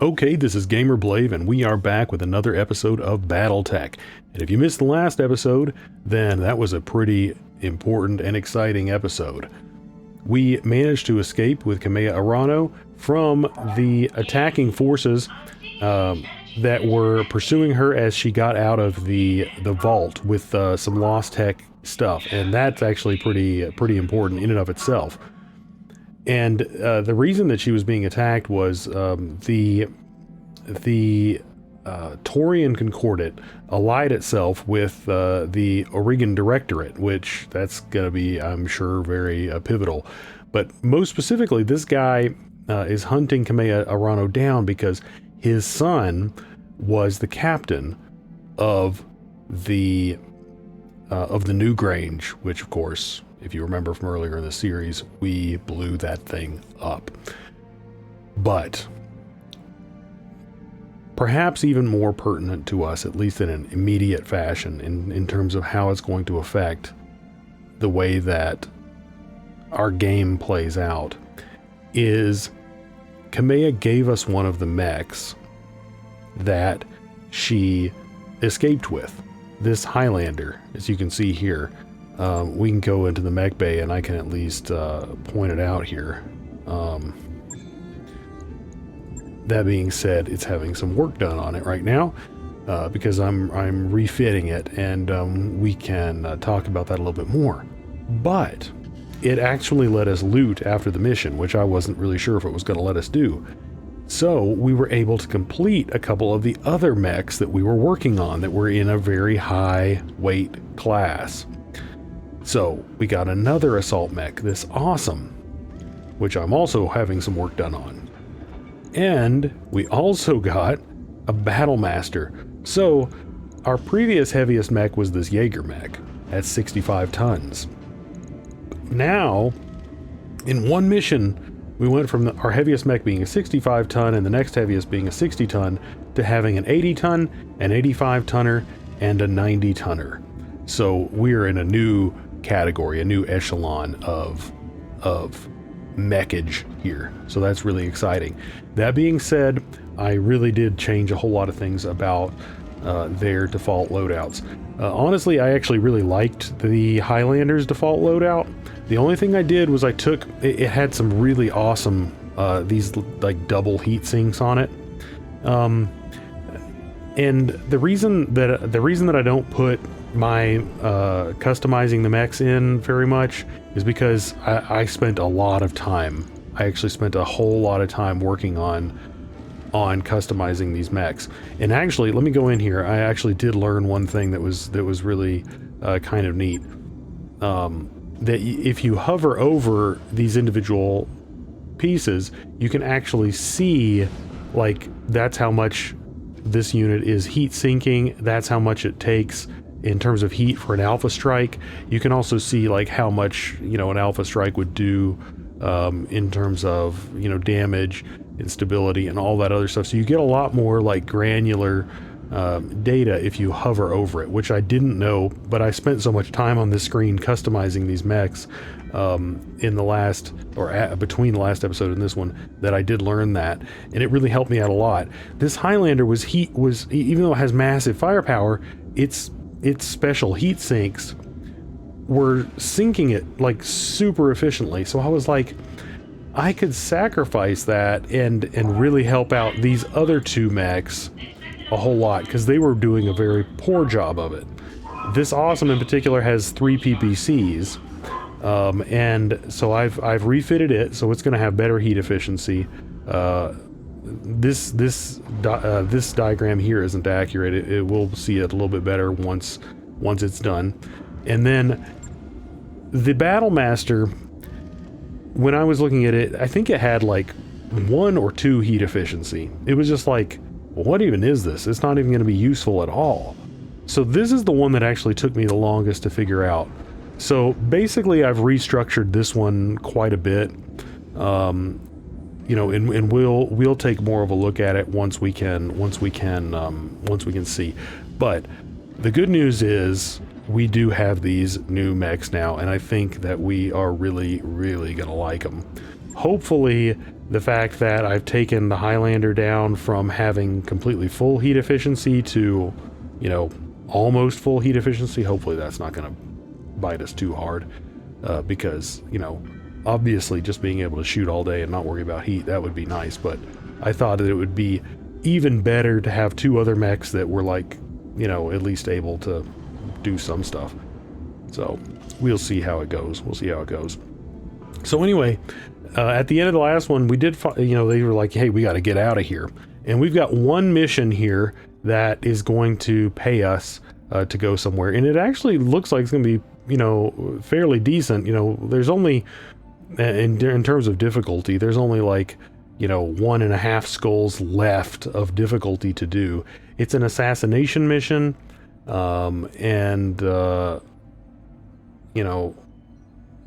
Okay, this is Gamer Blave, and we are back with another episode of Battletech. And if you missed the last episode, then that was a pretty important and exciting episode. We managed to escape with Kamea Arano from the attacking forces that were pursuing her as she got out of the vault with some lost tech stuff, and that's actually pretty important in and of itself. And the reason that she was being attacked was the Taurian Concordat allied itself with the Oregon Directorate, which that's going to be, I'm sure, very pivotal. But most specifically, this guy is hunting Kamea Arano down because his son was the captain of the New Grange, which, of course, if you remember from earlier in the series, we blew that thing up. But perhaps even more pertinent to us, at least in an immediate fashion, in terms of how it's going to affect the way that our game plays out, is Kamea gave us one of the mechs that she escaped with. This Highlander, as you can see here. We can go into the mech bay and I can at least point it out here. That being said, it's having some work done on it right now because I'm refitting it, and we can talk about that a little bit more. But it actually let us loot after the mission, which I wasn't really sure if it was going to let us do. So we were able to complete a couple of the other mechs that we were working on that were in a very high weight class. So we got another assault mech, this awesome, which I'm also having some work done on. And we also got a battle master. So our previous heaviest mech was this Jaeger mech at 65 tons. Now, in one mission, we went from our heaviest mech being a 65 ton and the next heaviest being a 60 ton to having an 80 ton, an 85 tonner, and a 90 tonner. So we're in a new category, a new echelon of mechage here. So that's really exciting. That being said, I really did change a whole lot of things about their default loadouts. Honestly, I actually really liked the Highlander's default loadout. The only thing I did was I took it had some really awesome these like double heat sinks on it. And the reason that I don't put my customizing the mechs in very much is because I spent a lot of time. I actually spent a whole lot of time working on customizing these mechs. And actually, let me go in here. I actually did learn one thing that was really kind of neat. That if you hover over these individual pieces, you can actually see, like, that's how much this unit is heat sinking. That's how much it takes in terms of heat for an alpha strike. You can also see like how much, you know, an alpha strike would do in terms of, you know, damage, instability, and all that other stuff. So you get a lot more like granular data if you hover over it, which I didn't know, but I spent so much time on this screen customizing these mechs in the last, or between the last episode and this one, that I did learn that, and it really helped me out a lot. This Highlander was even though it has massive firepower, its special heat sinks were sinking it like super efficiently. So I was like, I could sacrifice that and really help out these other two mechs a whole lot, because they were doing a very poor job of it. This awesome in particular has 3 PPCs, and so I've refitted it so it's going to have better heat efficiency. This diagram here isn't accurate. It will see it a little bit better once it's done. And then the Battle Master, when I was looking at it, I think it had like 1 or 2 heat efficiency. It was just like, what even is this? It's not even going to be useful at all. So this is the one that actually took me the longest to figure out. So basically I've restructured this one quite a bit. You know, and we'll take more of a look at it once we can see. But the good news is we do have these new mechs now, and I think that we are really, really gonna like them. Hopefully the fact that I've taken the Highlander down from having completely full heat efficiency to, you know, almost full heat efficiency. Hopefully that's not going to bite us too hard, because, you know, obviously just being able to shoot all day and not worry about heat, that would be nice, but I thought that it would be even better to have 2 other mechs that were like, you know, at least able to do some stuff. So we'll see how it goes. We'll see how it goes. So anyway, at the end of the last one, we did, you know, they were like, hey, we got to get out of here. And we've got one mission here that is going to pay us to go somewhere. And it actually looks like it's going to be, you know, fairly decent. You know, there's only, in terms of difficulty, there's only like, you know, 1.5 skulls left of difficulty to do. It's an assassination mission, and you know,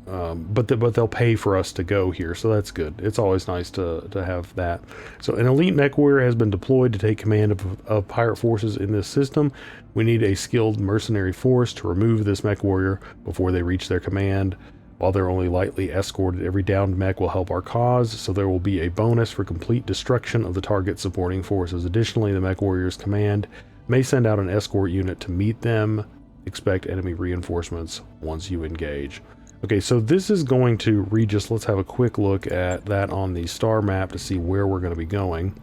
but they'll pay for us to go here, so that's good. It's always nice to have that. So an elite mech warrior has been deployed to take command of pirate forces in this system. We need a skilled mercenary force to remove this mech warrior before they reach their command. While they're only lightly escorted, every downed mech will help our cause, so there will be a bonus for complete destruction of the target supporting forces. Additionally, the mech warrior's command may send out an escort unit to meet them. Expect enemy reinforcements once you engage. Okay, so this is going to read just, let's have a quick look at that on the star map to see where we're going to be going.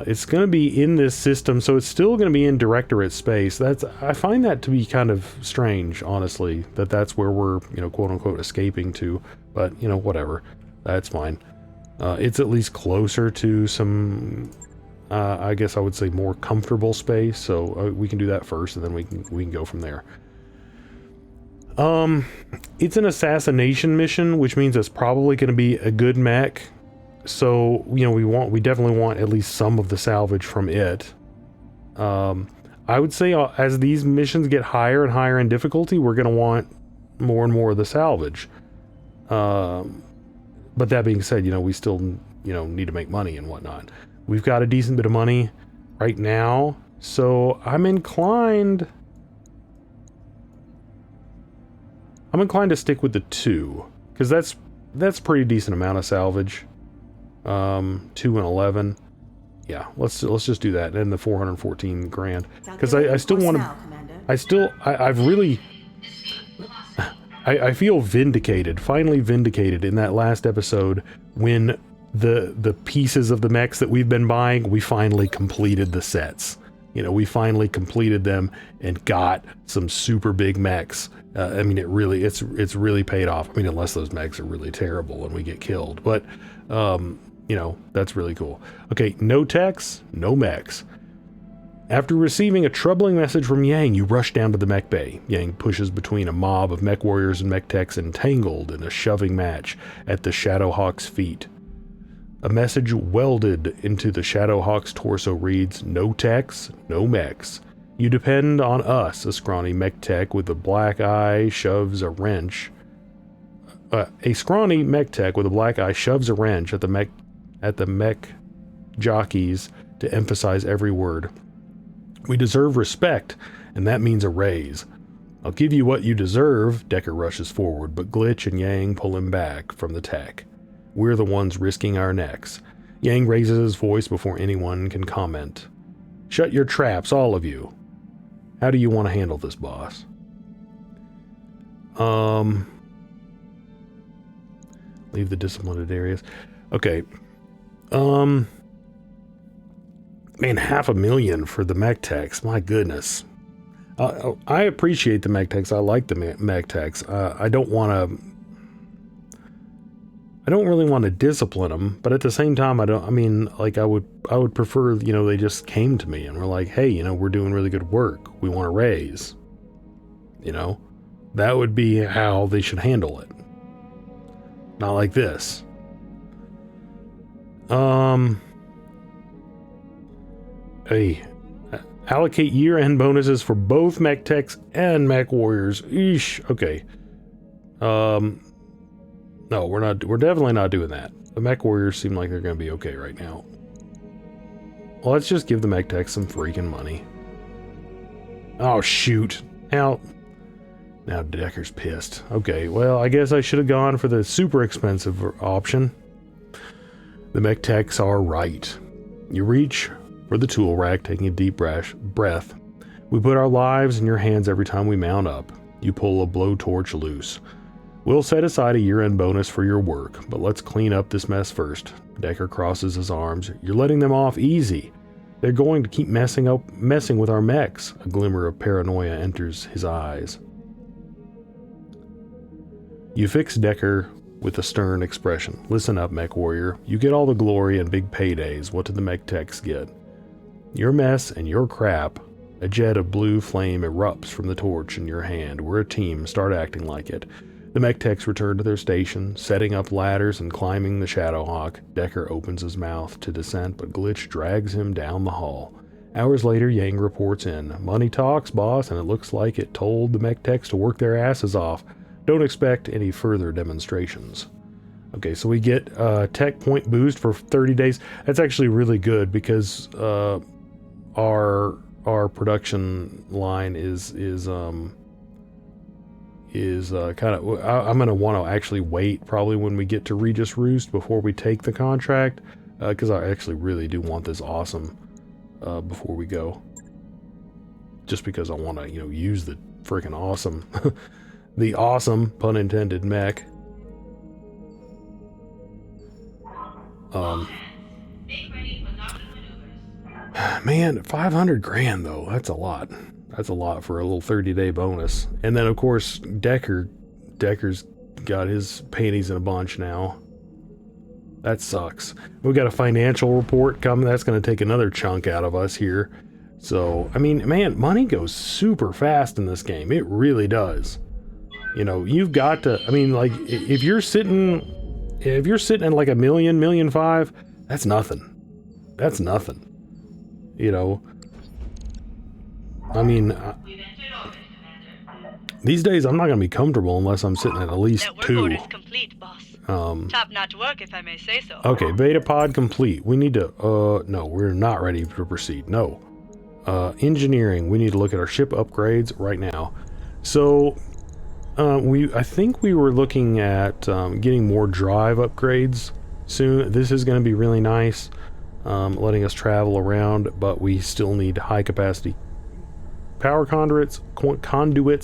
It's going to be in this system, so it's still going to be in Directorate space. I find that to be kind of strange, honestly, that's where we're, you know, quote unquote escaping to, but, you know, whatever. That's fine. It's at least closer to some, I guess I would say more comfortable space, so we can do that first, and then we can go from there. It's an assassination mission, which means it's probably going to be a good mech. So, you know, we definitely want at least some of the salvage from it. I would say as these missions get higher and higher in difficulty, we're going to want more and more of the salvage. But that being said, you know, we still, you know, need to make money and whatnot. We've got a decent bit of money right now, so I'm inclined to stick with the 2, because that's pretty decent amount of salvage. 2 and 11. Yeah, let's just do that. And the 414 grand, because I still want to. I feel vindicated, finally vindicated in that last episode when the pieces of the mechs that we've been buying, we finally completed the sets. You know, we finally completed them and got some super big mechs. I mean, it's really paid off. I mean, unless those mechs are really terrible and we get killed, but you know, that's really cool. Okay, no techs, no mechs. After receiving a troubling message from Yang, you rush down to the mech bay. Yang pushes between a mob of mech warriors and mech techs entangled in a shoving match at the Shadowhawk's feet. A message welded into the Shadowhawk's torso reads, "No techs, no mechs. You depend on us." A scrawny mech tech with a black eye shoves a wrench. A scrawny mech tech with a black eye shoves a wrench at the mech jockeys to emphasize every word. "We deserve respect, and that means a raise." "I'll give you what you deserve." Decker rushes forward, but Glitch and Yang pull him back from the tech. "We're the ones risking our necks." Yang raises his voice before anyone can comment. "Shut your traps, all of you. How do you want to handle this, boss?" Leave the disciplined areas. Okay. Man, $500,000 for the mech techs. My goodness. I appreciate the mech techs. I like the mech techs. I don't really want to discipline them, but at the same time, I would prefer, you know, they just came to me and were like, "Hey, you know, we're doing really good work. We want a raise." You know, that would be how they should handle it. Not like this. Allocate year-end bonuses for both mech techs and mech warriors. Eesh. Okay. No, we're definitely not doing that. The mech warriors seem like they're going to be okay right now. Well, let's just give the mech techs some freaking money. Oh, shoot. Now Decker's pissed. Okay, well, I guess I should have gone for the super expensive option. The mech techs are right. You reach for the tool rack, taking a deep breath. We put our lives in your hands every time we mount up. You pull a blowtorch loose. We'll set aside a year-end bonus for your work, but let's clean up this mess first. Decker crosses his arms. You're letting them off easy. They're going to keep messing with our mechs. A glimmer of paranoia enters his eyes. You fix Decker with a stern expression. Listen up, mech warrior. You get all the glory and big paydays. What did the mech techs get? Your mess and your crap. A jet of blue flame erupts from the torch in your hand. We're a team. Start acting like it. The mech techs return to their station, setting up ladders and climbing the Shadowhawk. Decker opens his mouth to dissent, but Glitch drags him down the hall. Hours later, Yang reports in. Money talks, boss, and it looks like it told the mech techs to work their asses off. Don't expect any further demonstrations. Okay, so we get tech point boost for 30 days. That's actually really good because our production line is kind of, I'm going to want to actually wait probably when we get to Regis Roost before we take the contract, because I actually really do want this awesome before we go, just because I want to, you know, use the freaking awesome the awesome, pun intended, mech. Man, 500 grand though, that's a lot. That's a lot for a little 30-day bonus. And then, of course, Decker's got his panties in a bunch now. That sucks. We've got a financial report coming. That's going to take another chunk out of us here. So, I mean, man, money goes super fast in this game. It really does. You know, you've got to, I mean, like, if you're sitting at like $1 million, $1.5 million, that's nothing. That's nothing. You know, I mean, these days I'm not going to be comfortable unless I'm sitting at least Network 2. order's complete, boss. Top-notch work, if I may say so. Okay, beta pod complete. We need to, no, we're not ready to proceed. No. Engineering, we need to look at our ship upgrades right now. So, I think we were looking at getting more drive upgrades soon. This is going to be really nice, letting us travel around, but we still need high capacity power conduits,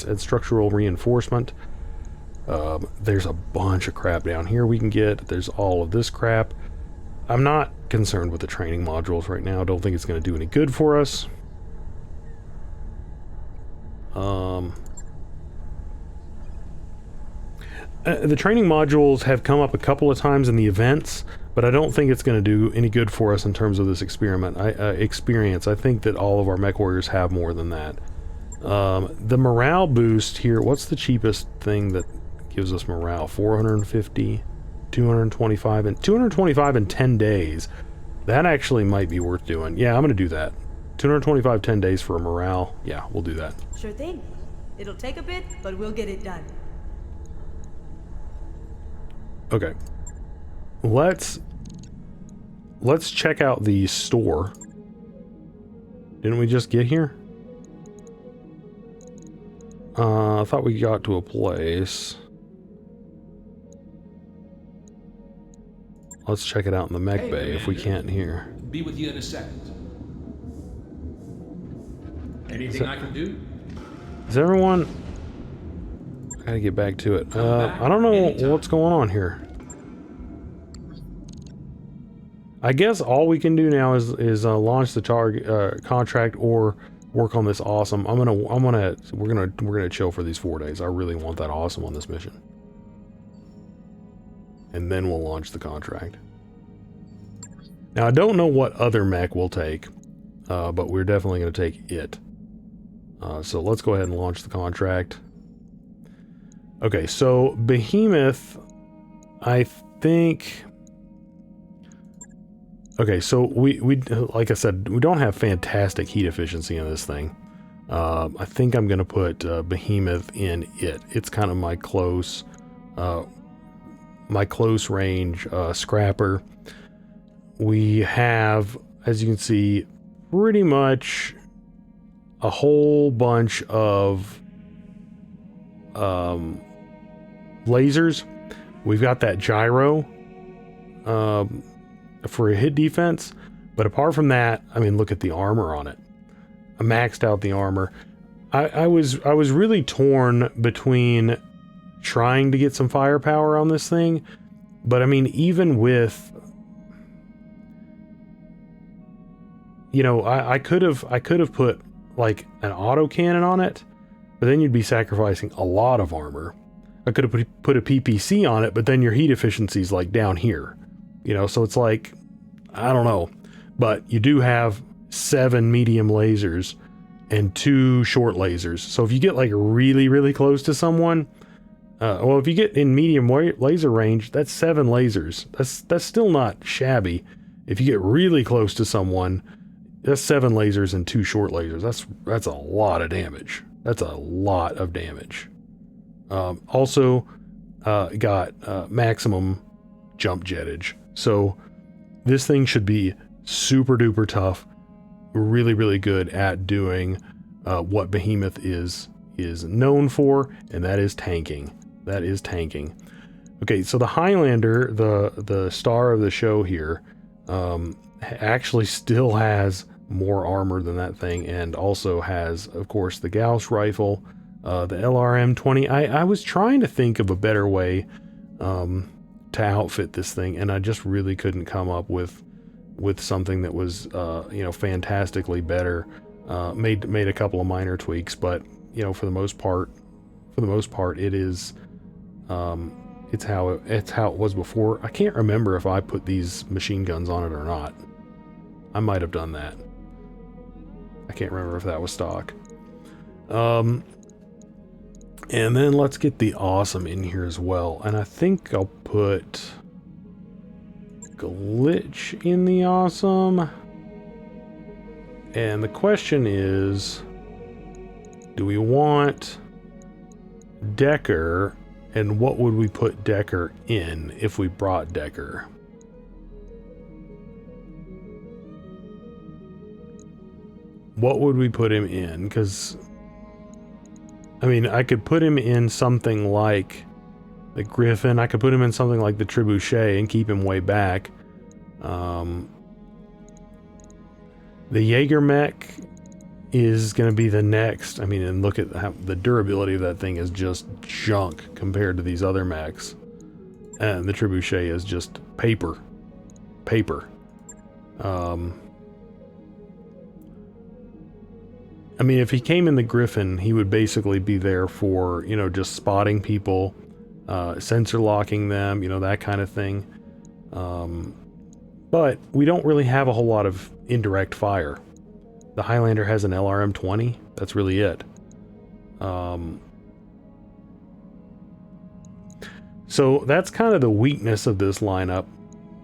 and structural reinforcement. There's a bunch of crap down here we can get. There's all of this crap. I'm not concerned with the training modules right now. I don't think it's going to do any good for us. The training modules have come up a couple of times in the events, but I don't think it's going to do any good for us in terms of this experience. I think that all of our mech warriors have more than that. The morale boost here, what's the cheapest thing that gives us morale? 450, 225, and 225 in 10 days. That actually might be worth doing. Yeah, I'm going to do that. 225 10 days for a morale. Yeah, we'll do that. Sure thing. It'll take a bit, but we'll get it done. Okay. Let's check out the store. Didn't we just get here? I thought we got to a place. Let's check it out in the mech bay, Commander. if we can't here. Be with you in a second. Anything I can do? Is everyone... I gotta get back to it. I don't know what's going on here. I guess all we can do now is launch the contract or work on this awesome. We're gonna chill for these 4 days. I really want that awesome on this mission. And then we'll launch the contract. Now I don't know what other mech we'll take, but we're definitely gonna take it. So let's go ahead and launch the contract. Okay, so Behemoth, I think... Okay, so we like I said, we don't have fantastic heat efficiency in this thing. I think I'm gonna put Behemoth in it. It's kind of my close range scrapper. We have, as you can see, pretty much a whole bunch of lasers. We've got that gyro. for a hit defense. But apart from that, I mean, look at the armor on it. I maxed out the armor. I was really torn between trying to get some firepower on this thing, but I mean, even with, you know, I could have put like an autocannon on it, but then you'd be sacrificing a lot of armor. I could have put a PPC on it, but then your heat efficiency is like down here, you know, so it's like, I don't know, but you do have 7 medium lasers and 2 short lasers. So if you get like really, really close to someone, well, if you get in medium laser range, that's 7 lasers. That's still not shabby. If you get really close to someone, that's 7 lasers and 2 short lasers. That's a lot of damage. That's a lot of damage. Also, got maximum jump jettage. So this thing should be super duper tough. Really, really good at doing what Behemoth is known for, and that is tanking. That is tanking. Okay, so the Highlander, the star of the show here, actually still has more armor than that thing, and also has, of course, the Gauss rifle, the LRM-20. I was trying to think of a better way to outfit this thing, and I just really couldn't come up with something that was you know, fantastically better. Made a couple of minor tweaks, but you know, for the most part it is it's how it was before. I can't remember if I put these machine guns on it or not. I might have done that. I can't remember if that was stock. And then let's get the awesome in here as well, and I think I'll put glitch in the awesome. And the question is, do we want Decker, and what would we put Decker in if we brought Decker? What would we put him in? Because, I mean, I could put him in something like the Griffin. I could put him in something like the Trebuchet and keep him way back. The Jaeger mech is going to be the next. I mean, and look at how the durability of that thing is just junk compared to these other mechs. And the Trebuchet is just paper. I mean, if he came in the Griffin, he would basically be there for, you know, just spotting people, sensor locking them, you know, that kind of thing. But we don't really have a whole lot of indirect fire. The Highlander has an LRM-20. That's really it. So that's kind of the weakness of this lineup.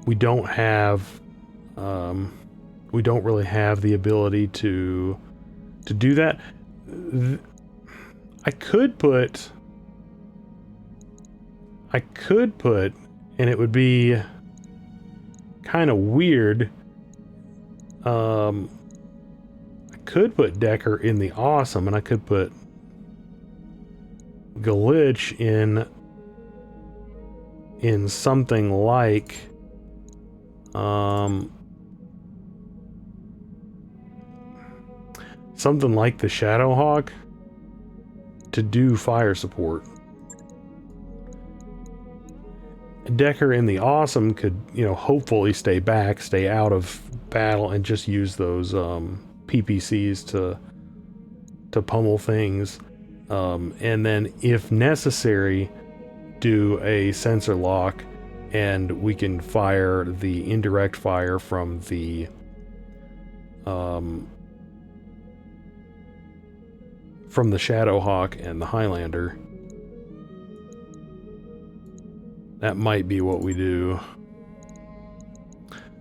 We don't really have the ability to do that. I could put, and it would be kind of weird. I could put Decker in the awesome, and I could put Glitch in something like the Shadowhawk to do fire support. Decker in the awesome could, you know, hopefully stay out of battle, and just use those PPCs to pummel things, and then if necessary do a sensor lock, and we can fire the indirect fire from the Shadowhawk and the Highlander. That might be what we do.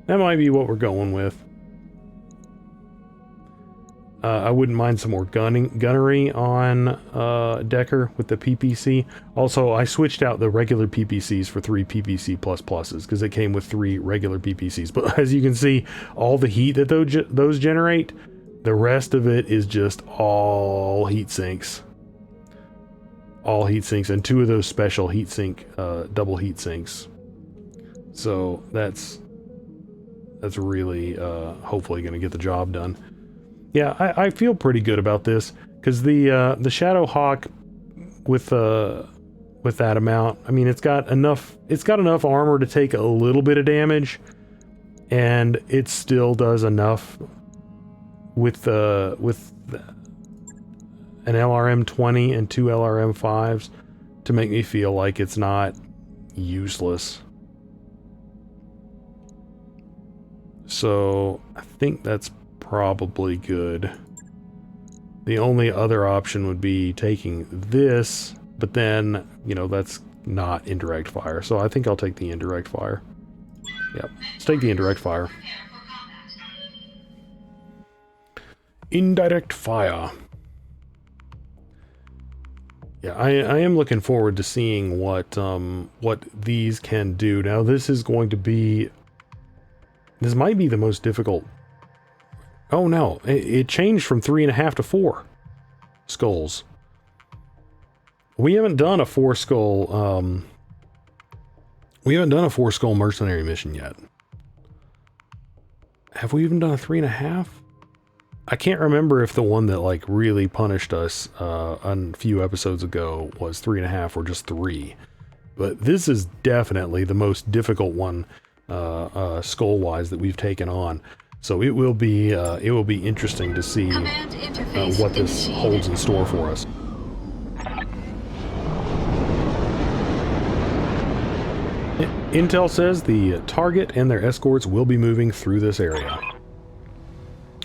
That might be what we're going with. I wouldn't mind some more gunnery on Decker with the PPC. Also, I switched out the regular PPCs for 3 PPC++s because it came with 3 regular PPCs. But as you can see, all the heat that those generate, the rest of it is just all heat sinks. All heat sinks, and 2 of those special heat sink, double heat sinks. So that's that's really hopefully going to get the job done. Yeah, I feel pretty good about this because the Shadow Hawk with that amount, I mean, it's got enough armor to take a little bit of damage, and it still does enough with an LRM 20 and 2 LRM 5s to make me feel like it's not useless. So I think that's probably good. The only other option would be taking this, but then, you know, that's not indirect fire. So I think I'll take the indirect fire. Yep, let's take the indirect fire. Indirect fire. Yeah, I am looking forward to seeing what these can do. Now this is going to be... This might be the most difficult. Oh no, it changed from 3.5 to 4 skulls. We haven't done a 4 skull, we haven't done a 4 skull mercenary mission yet. Have we even done a 3.5? I can't remember if the one that like really punished us a few episodes ago was 3.5 or just 3. But this is definitely the most difficult one skull-wise that we've taken on. So it will be interesting to see what this holds in store for us. Intel says the target and their escorts will be moving through this area.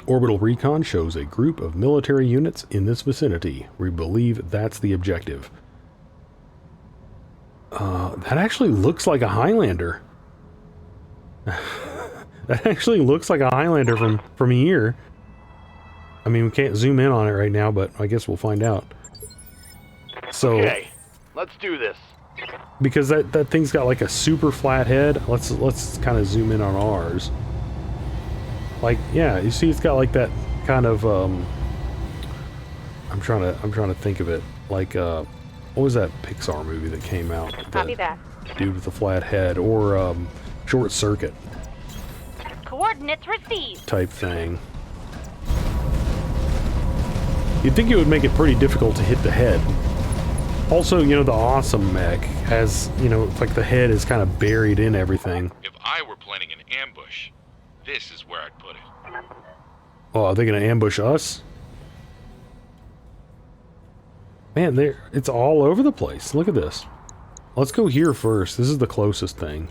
Orbital recon shows a group of military units in this vicinity. We believe that's the objective. That actually looks like a Highlander. That actually looks like a Highlander from here. I mean, we can't zoom in on it right now, but I guess we'll find out. So, okay, let's do this. Because that thing's got like a super flat head. Let's kind of zoom in on ours. Like, yeah, you see, it's got like that kind of I'm trying to think of it. Like, what was that Pixar movie that came out? Copy that. Dude with the flat head, or Short Circuit. Coordinates received. Type thing. You'd think it would make it pretty difficult to hit the head. Also, you know, the awesome mech has, you know, it's like the head is kind of buried in everything. If I were planning an ambush, this is where I'd put it. Oh, are they going to ambush us? Man, it's all over the place. Look at this. Let's go here first. This is the closest thing.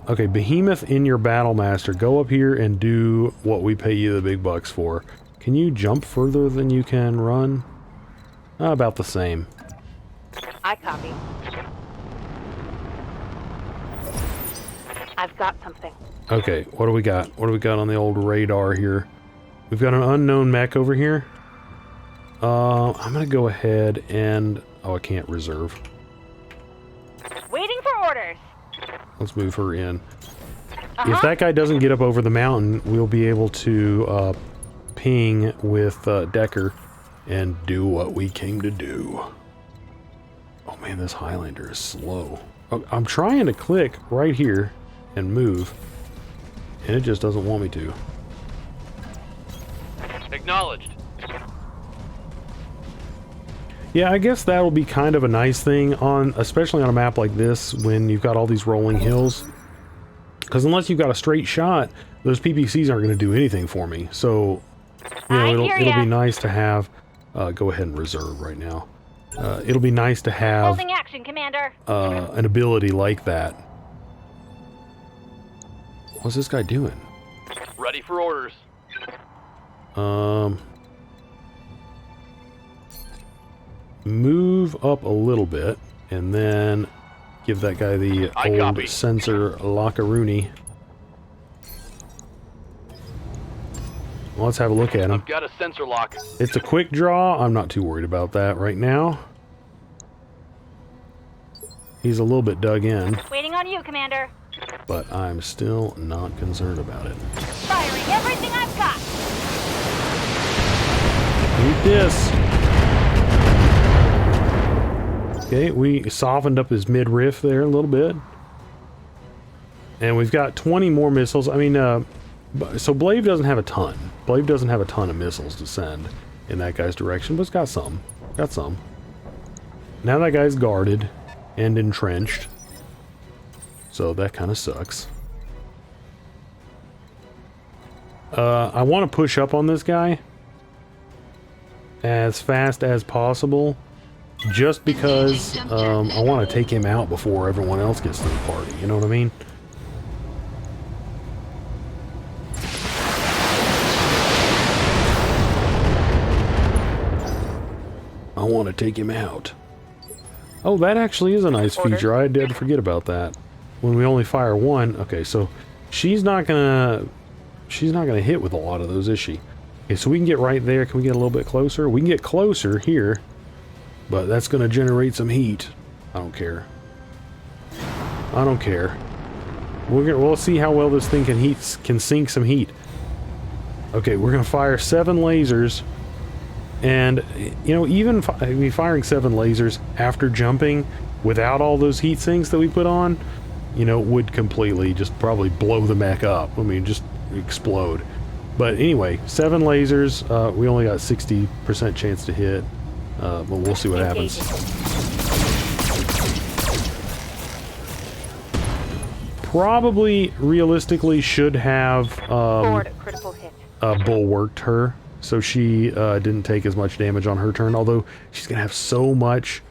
Okay, Behemoth in your Battle Master. Go up here and do what we pay you the big bucks for. Can you jump further than you can run? About the same. I copy. I've got something. Okay, what do we got? What do we got on the old radar here? We've got an unknown mech over here. I'm gonna go ahead and... Oh, I can't reserve. Waiting for orders. Let's move her in. If that guy doesn't get up over the mountain, we'll be able to ping with Decker and do what we came to do. Oh man, this Highlander is slow. Oh, I'm trying to click right here and move, and it just doesn't want me to. Acknowledged. Yeah, I guess that'll be kind of a nice thing on, especially on a map like this when you've got all these rolling hills. Because unless you've got a straight shot, those PPCs aren't going to do anything for me. So, you know, it'll be nice to have. Go ahead and reserve right now. It'll be nice to have Holding action, Commander. an ability like that. What's this guy doing? Ready for orders. Move up a little bit, and then give that guy the old sensor lockaroony. Well, let's have a look at him. I've got a sensor lock. It's a quick draw. I'm not too worried about that right now. He's a little bit dug in, Waiting on you, Commander. but I'm still not concerned about it. Firing everything I've got. Eat this. Okay, we softened up his midriff there a little bit. And we've got 20 more missiles. I mean, so Blade doesn't have a ton. Blade doesn't have a ton of missiles to send in that guy's direction, but it's got some. Got some. Now that guy's guarded and entrenched. So that kind of sucks. I want to push up on this guy as fast as possible, just because I want to take him out before everyone else gets to the party. You know what I mean? I want to take him out. Oh, that actually is a nice feature. I did forget about that. When we only fire one, okay, so she's not gonna hit with a lot of those, is she? Okay, so we can get right there. Can we get a little bit closer? We can get closer here, but that's gonna generate some heat. I don't care. I don't care. We'll see how well this thing can sink some heat. Okay, we're gonna fire 7 lasers. And, you know, even firing 7 lasers after jumping without all those heat sinks that we put on, you know, would completely just probably blow the mech up. I mean, just explode. But anyway, 7 lasers. We only got 60% chance to hit. But we'll see what happens. Probably, realistically, should have bulwarked her, so she didn't take as much damage on her turn, although she's gonna have so much.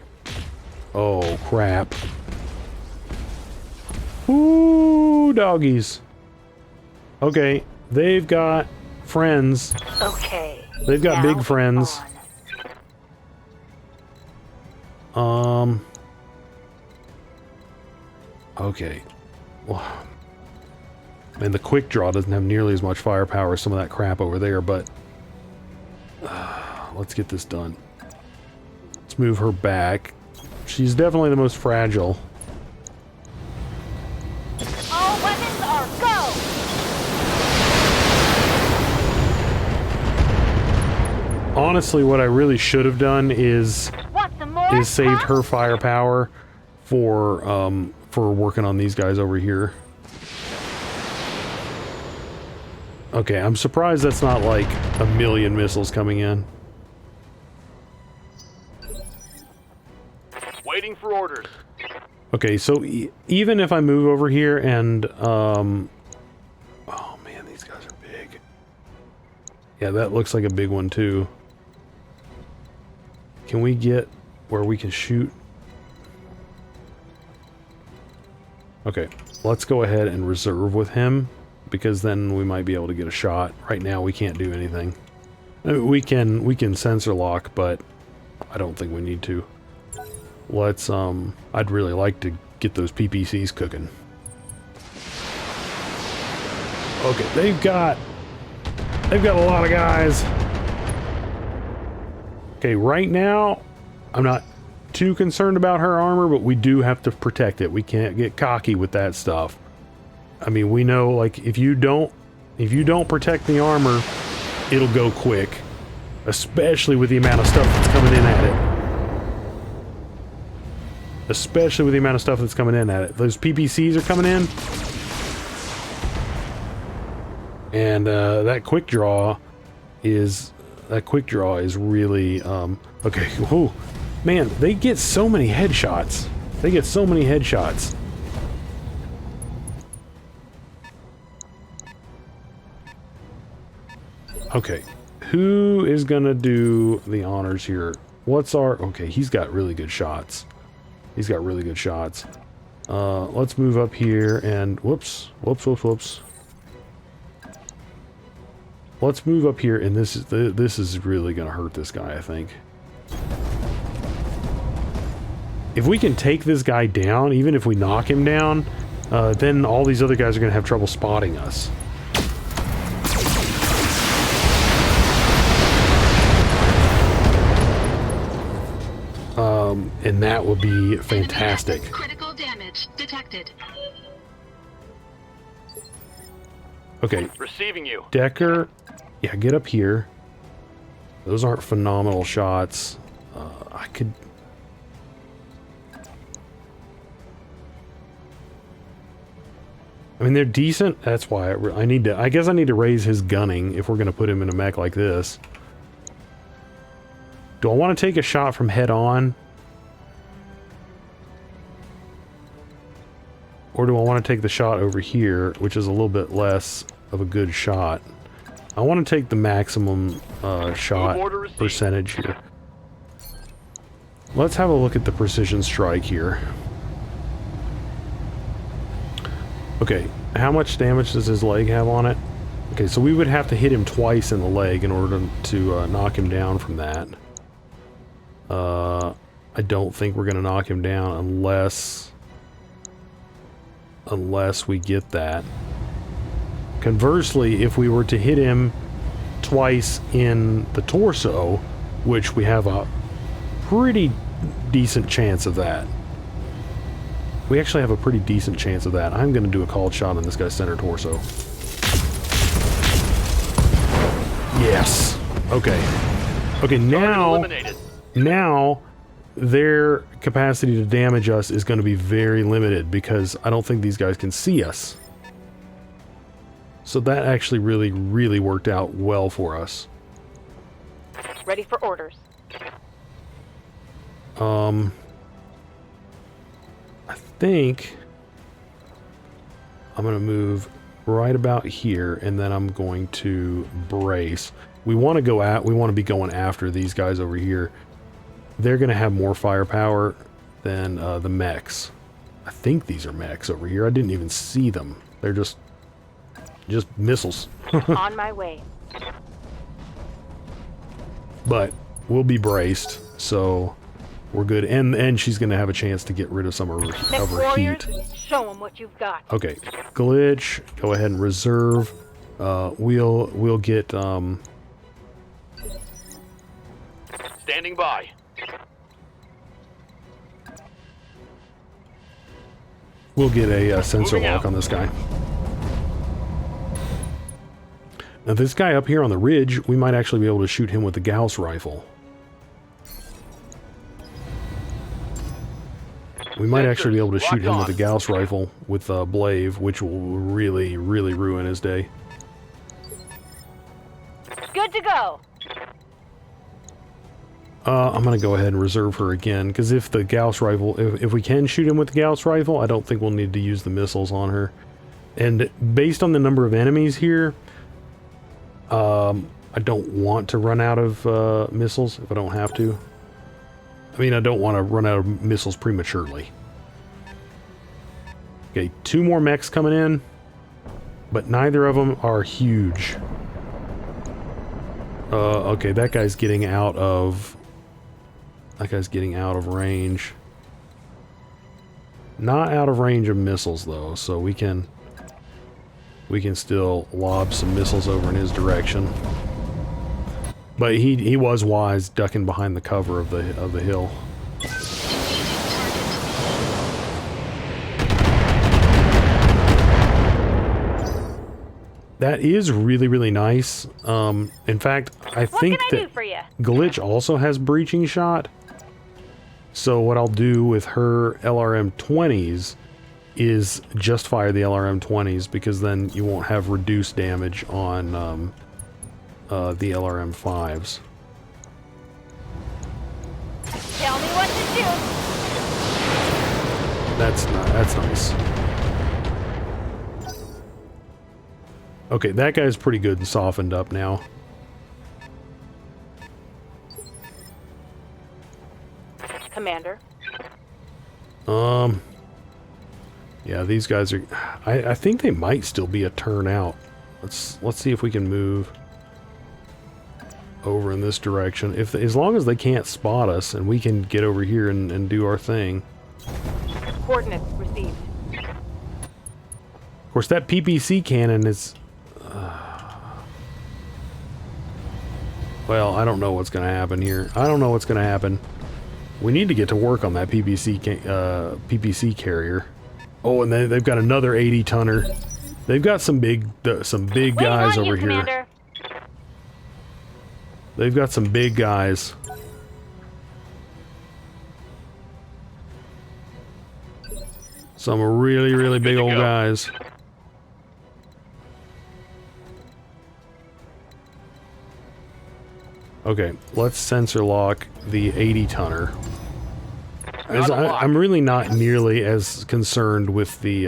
Oh crap. Ooh, doggies. Okay, they've got friends. Okay. They've got big friends. Okay. Well, and the quick draw doesn't have nearly as much firepower as some of that crap over there, but let's get this done. Let's move her back. She's definitely the most fragile. All weapons are go! Honestly, what I really should have done is Want some more? saved her firepower for working on these guys over here. Okay, I'm surprised that's not like a million missiles coming in. Waiting for orders. Okay, so even if I move over here and oh man, these guys are big. Yeah, that looks like a big one too. Can we get where we can shoot? Okay, let's go ahead and reserve with him, because then we might be able to get a shot. Right now we can't do anything. I mean, we can sensor lock, but I don't think we need to. Let's I'd really like to get those PPCs cooking. Okay, they've got a lot of guys. Okay, right now I'm not too concerned about her armor, but we do have to protect it. We can't get cocky with that stuff. I mean, we know, like, if you don't protect the armor, it'll go quick, especially with the amount of stuff that's coming in at it. Especially with the amount of stuff that's coming in at it. Those PPCs are coming in, and that quick draw is really okay. Whoa. Man, they get so many headshots. They get so many headshots. Okay, who is gonna do the honors here? What's our... Okay, he's got really good shots. He's got really good shots. Let's move up here and... Whoops. Let's move up here, and this is really gonna hurt this guy, I think. If we can take this guy down, even if we knock him down, then all these other guys are gonna have trouble spotting us. And that would be fantastic. Critical damage detected. Okay. Receiving you. Decker, yeah, get up here. Those aren't phenomenal shots. I could... I mean, they're decent. That's why I need to... I guess I need to raise his gunning if we're going to put him in a mech like this. Do I want to take a shot from head on? Or do I want to take the shot over here, which is a little bit less of a good shot? I want to take the maximum shot percentage here. Let's have a look at the precision strike here. Okay, how much damage does his leg have on it? Okay, so we would have to hit him twice in the leg in order to knock him down from that. I don't think we're going to knock him down unless we get that. Conversely, if we were to hit him twice in the torso, which we have a pretty decent chance of that. We actually have a pretty decent chance of that. I'm going to do a called shot on this guy's center torso. Yes. Okay. Okay, now their capacity to damage us is going to be very limited because I don't think these guys can see us. So that actually really worked out well for us. Ready for orders. I think I'm going to move right about here, and then I'm going to brace. We want to be going after these guys over here. They're going to have more firepower than the mechs. I think these are mechs over here. I didn't even see them. They're just missiles. On my way. But we'll be braced, so we're good. And she's going to have a chance to get rid of some of her heat. Show them what you've got. Okay, glitch. Go ahead and reserve. We'll get Standing by. we'll get a sensor lock on this guy. Now this guy up here on the ridge, we might actually be able to shoot him with the Gauss rifle. We might actually be able to shoot him with the Gauss rifle with Blave, which will really ruin his day. Good to go. I'm going to go ahead and reserve her again, because if the Gauss rifle, if we can shoot him with the Gauss rifle, I don't think we'll need to use the missiles on her. And based on the number of enemies here, I don't want to run out of missiles if I don't have to. I mean, I don't want to run out of missiles prematurely. Okay, 2 more mechs coming in, but neither of them are huge. Okay, that guy's getting out of... That guy's getting out of range. Not out of range of missiles, though, so we can still lob some missiles over in his direction. But he was wise, ducking behind the cover of the hill. That is really nice. In fact, I think that Glitch also has breaching shot. So what I'll do with her LRM-20s is just fire the LRM-20s, because then you won't have reduced damage on the LRM-5s. Tell me what to do. That's nice. Okay, that guy's pretty good and softened up now. Commander. Yeah, these guys are... I think they might still be a turn out. Let's see if we can move over in this direction. As long as they can't spot us and we can get over here and do our thing. Coordinates received. Of course, that PPC cannon is... well, I don't know what's going to happen here. I don't know what's going to happen. We need to get to work on that PPC carrier. Oh, and they've got another 80-tonner. They've got some big guys over here. Commander. They've got some big guys. Some really big old guys. Okay, let's sensor lock the 80 tonner. As Not a lock. I'm really not nearly as concerned with the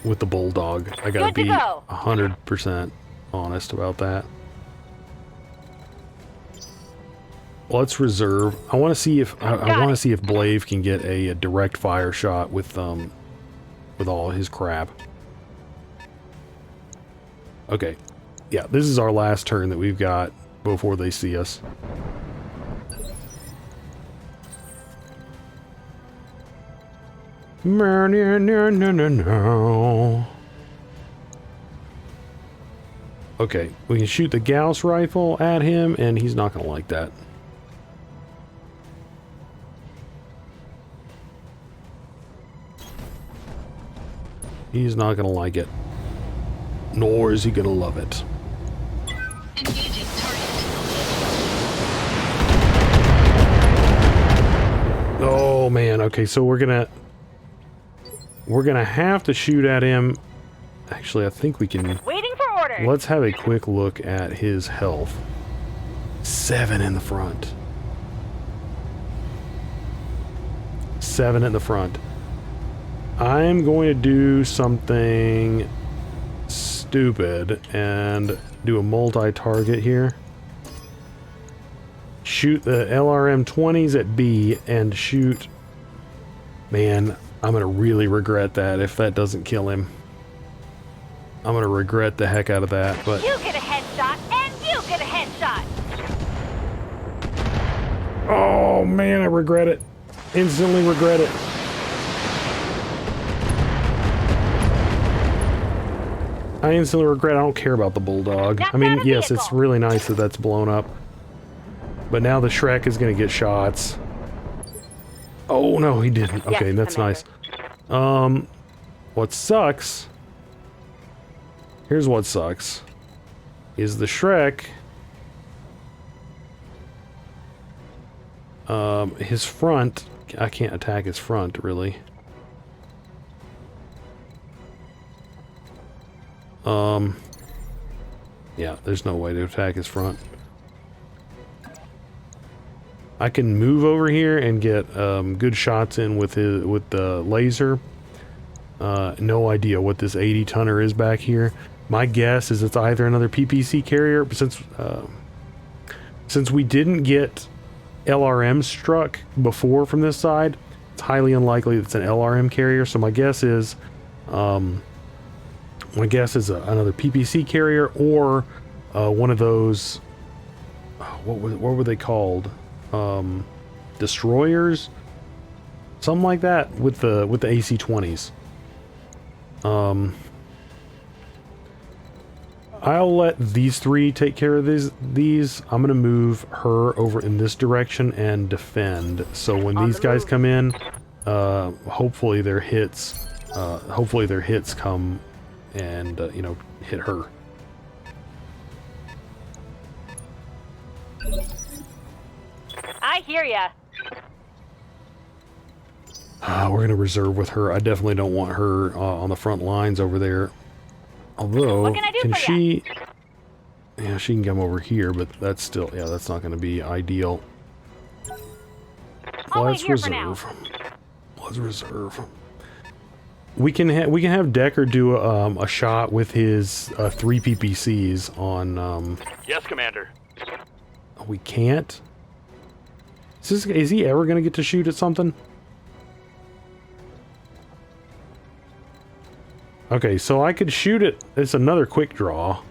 bulldog. I gotta Good to be go. 100% honest about that. Let's reserve. I want to see if I want to see if Blave can get a direct fire shot with all his crap. Okay, yeah, this is our last turn that we've got before they see us. No. Okay, we can shoot the Gauss rifle at him, and he's not gonna like that. He's not gonna like it. Nor is he gonna love it. Engaging target. Oh man, okay, so we're gonna have to shoot at him. Actually, I think we can. Waiting for orders. Let's have a quick look at his health. 7 in the front. 7 in the front. I'm going to do something stupid and do a multi-target here. Shoot the LRM 20s at B and shoot... Man, I'm going to really regret that if that doesn't kill him. I'm going to regret the heck out of that, but... You get a headshot, and you get a headshot. Oh man, I regret it. Instantly regret it. I instantly regret. I don't care about the bulldog. I mean, yes, it's really nice that that's blown up. But now the Shrek is going to get shots. Oh no, he didn't. Okay, Yes, that's Commander. nice. What sucks... Here's what sucks. Is the Shrek... his front... I can't attack his front, really. Yeah, there's no way to attack his front. I can move over here and get good shots in with the laser. No idea what this 80 tonner is back here. My guess is it's either another PPC carrier, but since we didn't get LRM struck before from this side, it's highly unlikely it's an LRM carrier. So my guess is another PPC carrier or one of those. What were they called? Destroyers, something like that with the AC-20s. I'll let these three take care of these. I'm gonna move her over in this direction and defend. So when these guys come in, hopefully their hits come and you know, hit her. I hear ya. We're gonna reserve with her. I definitely don't want her on the front lines over there. Although, What can I do for she? Yeah, she can come over here, but that's still, yeah, that's not going to be ideal. I'll wait Let's here for now. reserve. Let's reserve. We can have Decker do a shot with his 3 PPCs on. Yes, Commander. We can't. Is he ever going to get to shoot at something? Okay, so I could shoot it. It's another quick draw.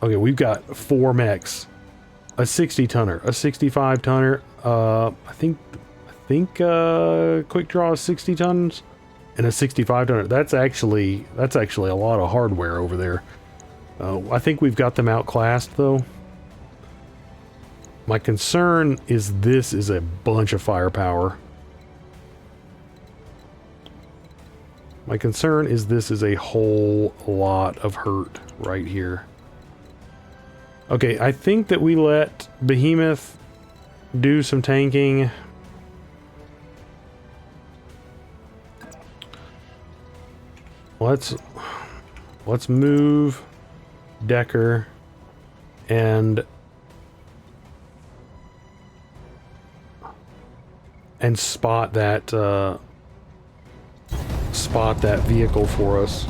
Okay, we've got 4 mechs, a 60 tonner, a 65 tonner. I think quick draw is 60 tons, and a 65 tonner. That's actually a lot of hardware over there. I think we've got them outclassed though. My concern is this is a bunch of firepower. My concern is this is a whole lot of hurt right here. Okay, I think that we let Behemoth do some tanking. Let's move Decker and spot that vehicle for us.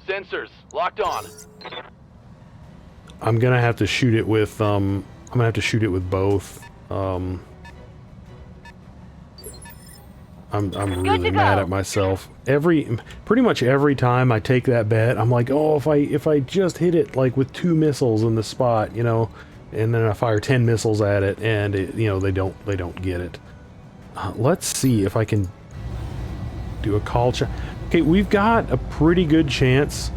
Sensors locked on. I'm gonna have to shoot it with I'm gonna have to shoot it with both. I'm really mad at myself. Pretty much every time I take that bet, I'm like, oh, if I just hit it like with 2 missiles in the spot, you know, and then I fire 10 missiles at it, and it, you know, they don't get it. Let's see if I can do a call check. Okay, we've got a pretty good chance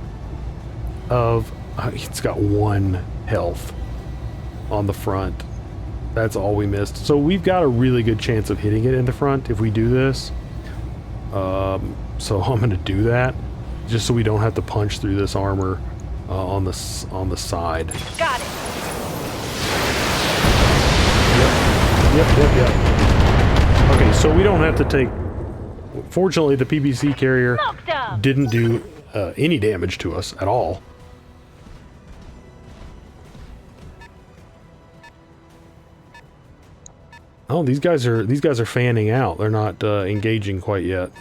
of. It's got 1 health on the front. That's all we missed. So we've got a really good chance of hitting it in the front if we do this. So I'm going to do that just so we don't have to punch through this armor on the side. Got it. Yep. Okay, so we don't have to take. Fortunately, the PBC carrier didn't do any damage to us at all. Oh, these guys are fanning out. They're not engaging quite yet.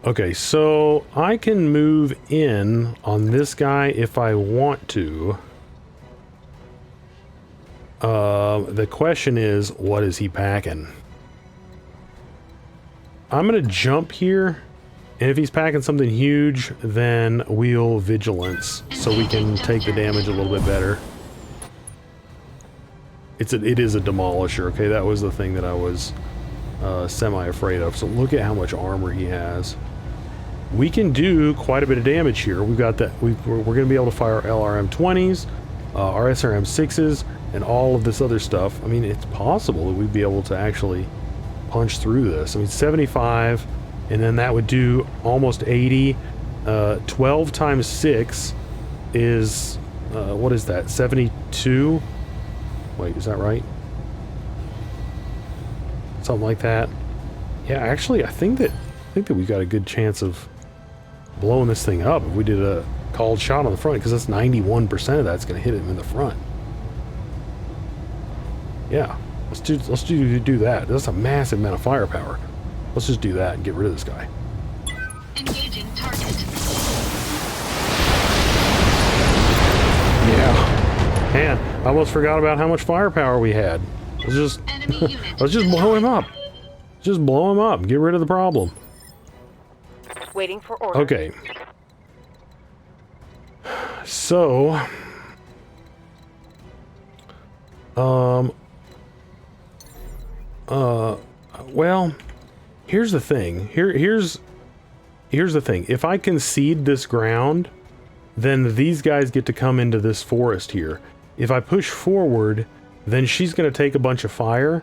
Okay, so I can move in on this guy if I want to. The question is, what is he packing? I'm gonna jump here, and if he's packing something huge, then we'll vigilance so we can take the damage a little bit better. It is a demolisher, okay? That was the thing that I was semi-afraid of. So look at how much armor he has. We can do quite a bit of damage here. We've got that. We're going to be able to fire LRM-20s, our SRM-6s, and all of this other stuff. I mean, it's possible that we'd be able to actually punch through this. I mean, 75, and then that would do almost 80. 12 times 6 is, what is that, 72? Wait, is that right? Something like that. Yeah, actually, I think that we got a good chance of blowing this thing up if we did a called shot on the front, because that's 91% of that's going to hit him in the front. Yeah, let's do that. That's a massive amount of firepower. Let's just do that and get rid of this guy. Engaging target. Yeah. Man, I almost forgot about how much firepower we had. Let's just let's just blow him up. Just blow him up. Get rid of the problem. Waiting for order. Okay. So, well, here's the thing. Here's the thing. If I concede this ground, then these guys get to come into this forest here. If I push forward, then she's going to take a bunch of fire,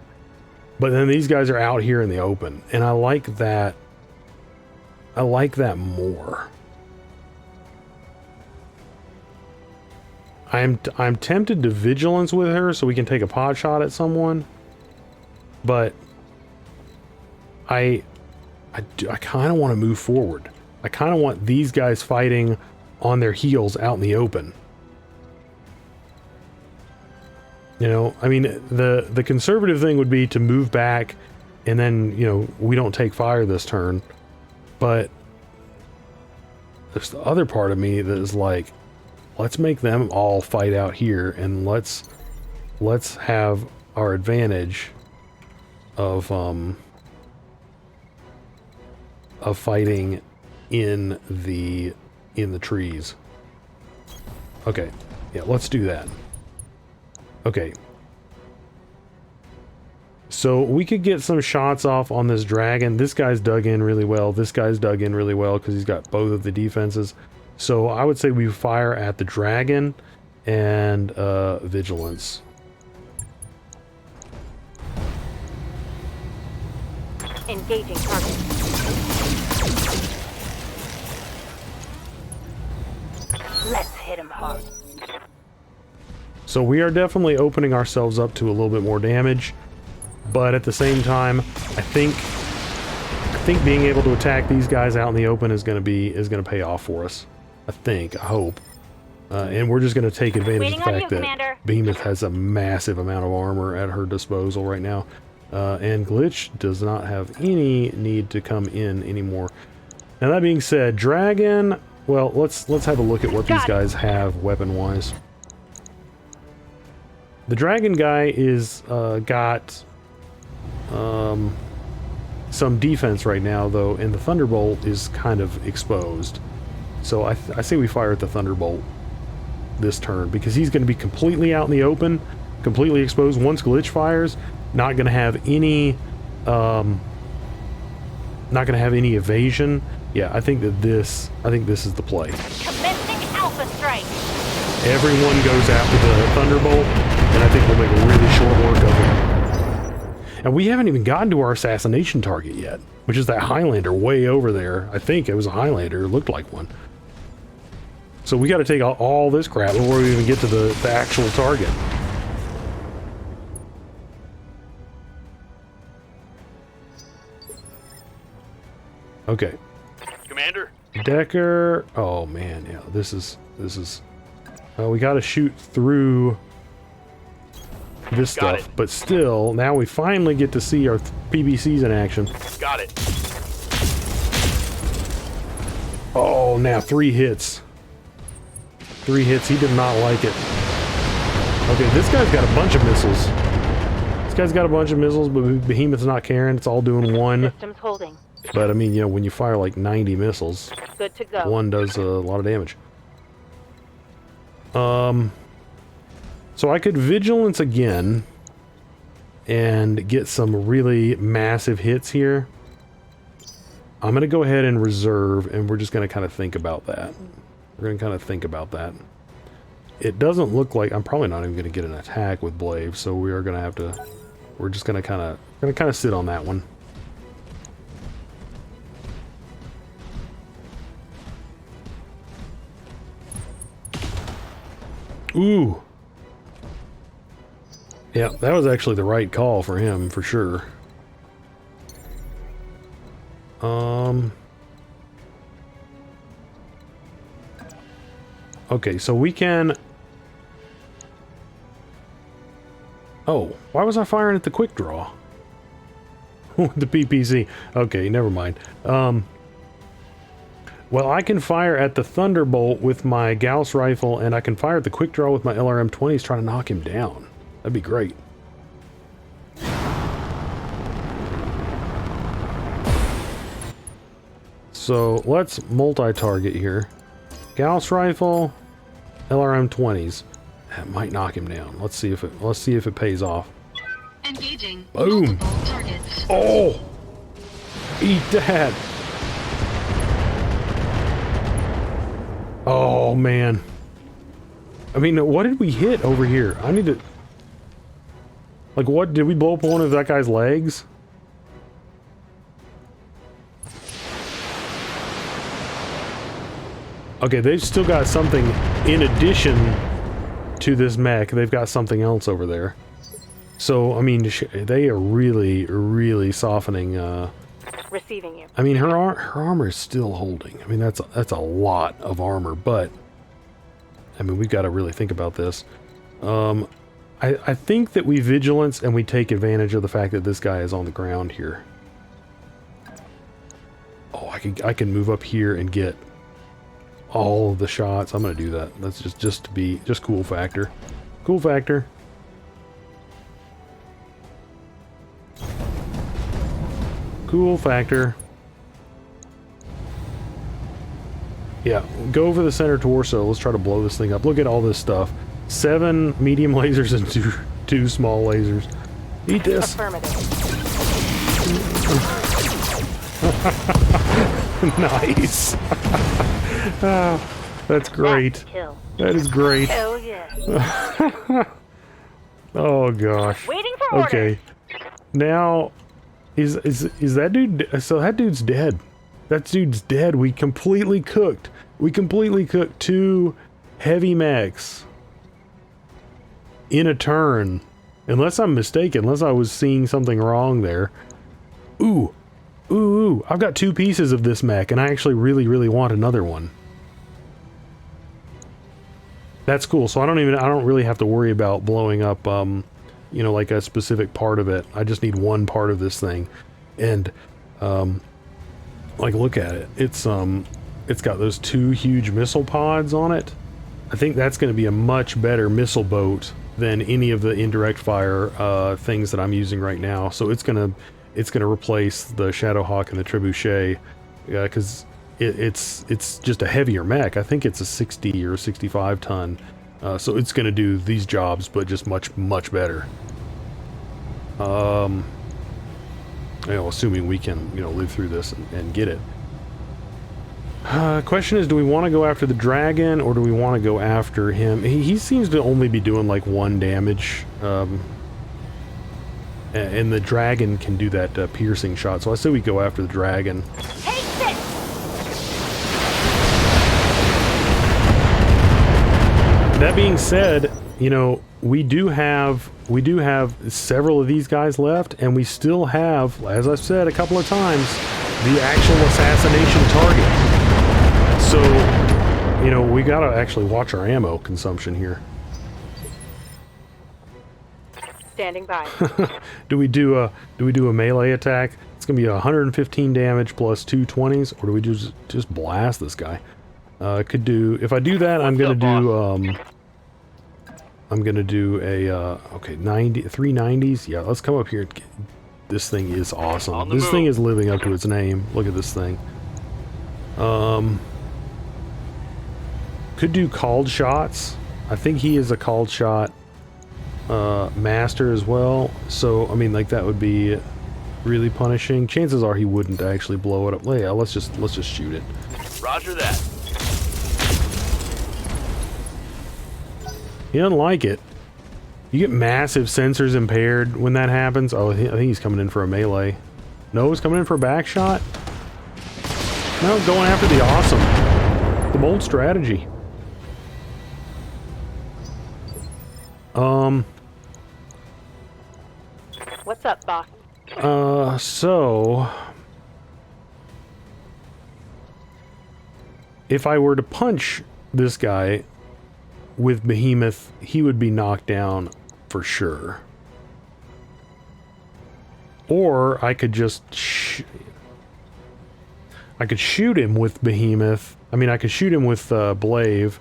but then these guys are out here in the open, and I like that. I like that more. I'm tempted to vigilance with her so we can take a pot shot at someone, but I kind of want to move forward. I kind of want these guys fighting on their heels out in the open. You know, I mean, the conservative thing would be to move back and then, you know, we don't take fire this turn. But there's the other part of me that is like, let's make them all fight out here, and let's have our advantage of fighting in the trees. Okay, yeah, let's do that. Okay. So we could get some shots off on this dragon. This guy's dug in really well. This guy's dug in really well because he's got both of the defenses. So I would say we fire at the dragon and vigilance. Engaging target. Let's hit him hard. So we are definitely opening ourselves up to a little bit more damage, but at the same time, I think think being able to attack these guys out in the open is going to pay off for us. I hope. And we're just going to take advantage of the fact that Behemoth has a massive amount of armor at her disposal right now. And Glitch does not have any need to come in anymore. Now that being said, Dragon, well, let's have a look at what these guys have weapon-wise. The Dragon guy is got some defense right now, though, and the Thunderbolt is kind of exposed. So I say we fire at the Thunderbolt this turn, because he's going to be completely out in the open, completely exposed. Once Glitch fires, not going to have any evasion. Yeah, I think this is the play. Commencing Alpha Strike. Everyone goes after the Thunderbolt, and I think we'll make a really short work of it. And we haven't even gotten to our assassination target yet, which is that Highlander way over there. I think it was a Highlander. It looked like one. So we got to take all this crap before we even get to the actual target. Okay. Commander? Decker. Oh man, yeah, this is we got to shoot through this stuff, but still, now we finally get to see our PBCs in action. Got it. Oh, now 3 hits. 3 hits. He did not like it. Okay, this guy's got a bunch of missiles. This guy's got a bunch of missiles, but Behemoth's not caring. It's all doing one. Systems holding. But I mean, you know, when you fire like 90 missiles, Good to go. one does a lot of damage. So I could vigilance again and get some really massive hits here. I'm going to go ahead and reserve, and we're just going to kind of think about that. We're going to kind of think about that. It doesn't look like I'm probably not even going to get an attack with Blave, so we are going to have to. We're just going to kind of sit on that one. Ooh. Yeah, that was actually the right call for him, for sure. Okay, so we can... Oh, why was I firing at the quick draw? With the PPC. Okay, never mind. Well, I can fire at the Thunderbolt with my Gauss rifle, and I can fire at the quick draw with my LRM-20s trying to knock him down. That'd be great. So let's multi-target here. Gauss rifle, LRM-20s. That might knock him down. Let's see if it pays off. Engaging. Boom. Multiple targets. Oh! Eat that! Oh, man. I mean, what did we hit over here? I need to... Like, what? Did we blow up one of that guy's legs? Okay, they've still got something in addition to this mech. They've got something else over there. So, I mean, they are really, really softening... Receiving you. I mean, her armor is still holding. I mean, that's a lot of armor, but I mean, we've got to really think about this. I think that we vigilance and we take advantage of the fact that this guy is on the ground here. Oh, I can move up here and get all of the shots. I'm gonna do that. That's just cool factor. Cool factor. Cool factor. Yeah, go over the center torso. Let's try to blow this thing up. Look at all this stuff. 7 medium lasers and two small lasers. Eat this. Affirmative. Nice. Oh, that's great. That's kill. That is great. Hell yeah. Oh gosh. Waiting for orders. Okay. Now, is that dude? So that dude's dead. That dude's dead. We completely cooked. We completely cooked 2 heavy mechs in a turn. Unless I'm mistaken. Unless I was seeing something wrong there. Ooh. Ooh. Ooh, I've got 2 pieces of this mech, and I actually really, really want another one. That's cool. So I don't really have to worry about blowing up, you know, like a specific part of it. I just need one part of this thing. And, like, look at it. It's got those 2 huge missile pods on it. I think that's going to be a much better missile boat than any of the indirect fire, things that I'm using right now. So it's gonna replace the Shadowhawk and the Trebuchet, because it's just a heavier mech. I think it's a 60 or 65 ton. So it's gonna do these jobs, but just much better. You know, assuming we can, you know, live through this and get it. Question is, do we want to go after the dragon, or do we want to go after him? He seems to only be doing like 1 damage, and the dragon can do that piercing shot, so I say we go after the dragon. That being said, you know, we do have several of these guys left, and we still have, as I've said a couple of times, the actual assassination target. So, you know, we gotta actually watch our ammo consumption here. Standing by. Do we do a melee attack? It's gonna be 115 damage plus 2 20s, or do we just blast this guy? Could do, if I do that, I'm gonna do a okay, 3 90s. Yeah, let's come up here. This thing is awesome. This thing is living up to its name. Look at this thing. Could do called shots. I think he is a called shot master as well. So I mean, like, that would be really punishing. Chances are he wouldn't actually blow it up. Yeah, let's just shoot it. Roger that. He doesn't like it. You get massive sensors impaired when that happens. Oh, I think he's coming in for a melee. No, he's coming in for a back shot. No, going after the awesome. The bold strategy. What's up, boss? So if I were to punch this guy with Behemoth, he would be knocked down for sure. Or I could just I could shoot him with Behemoth. I mean, I could shoot him with Blave,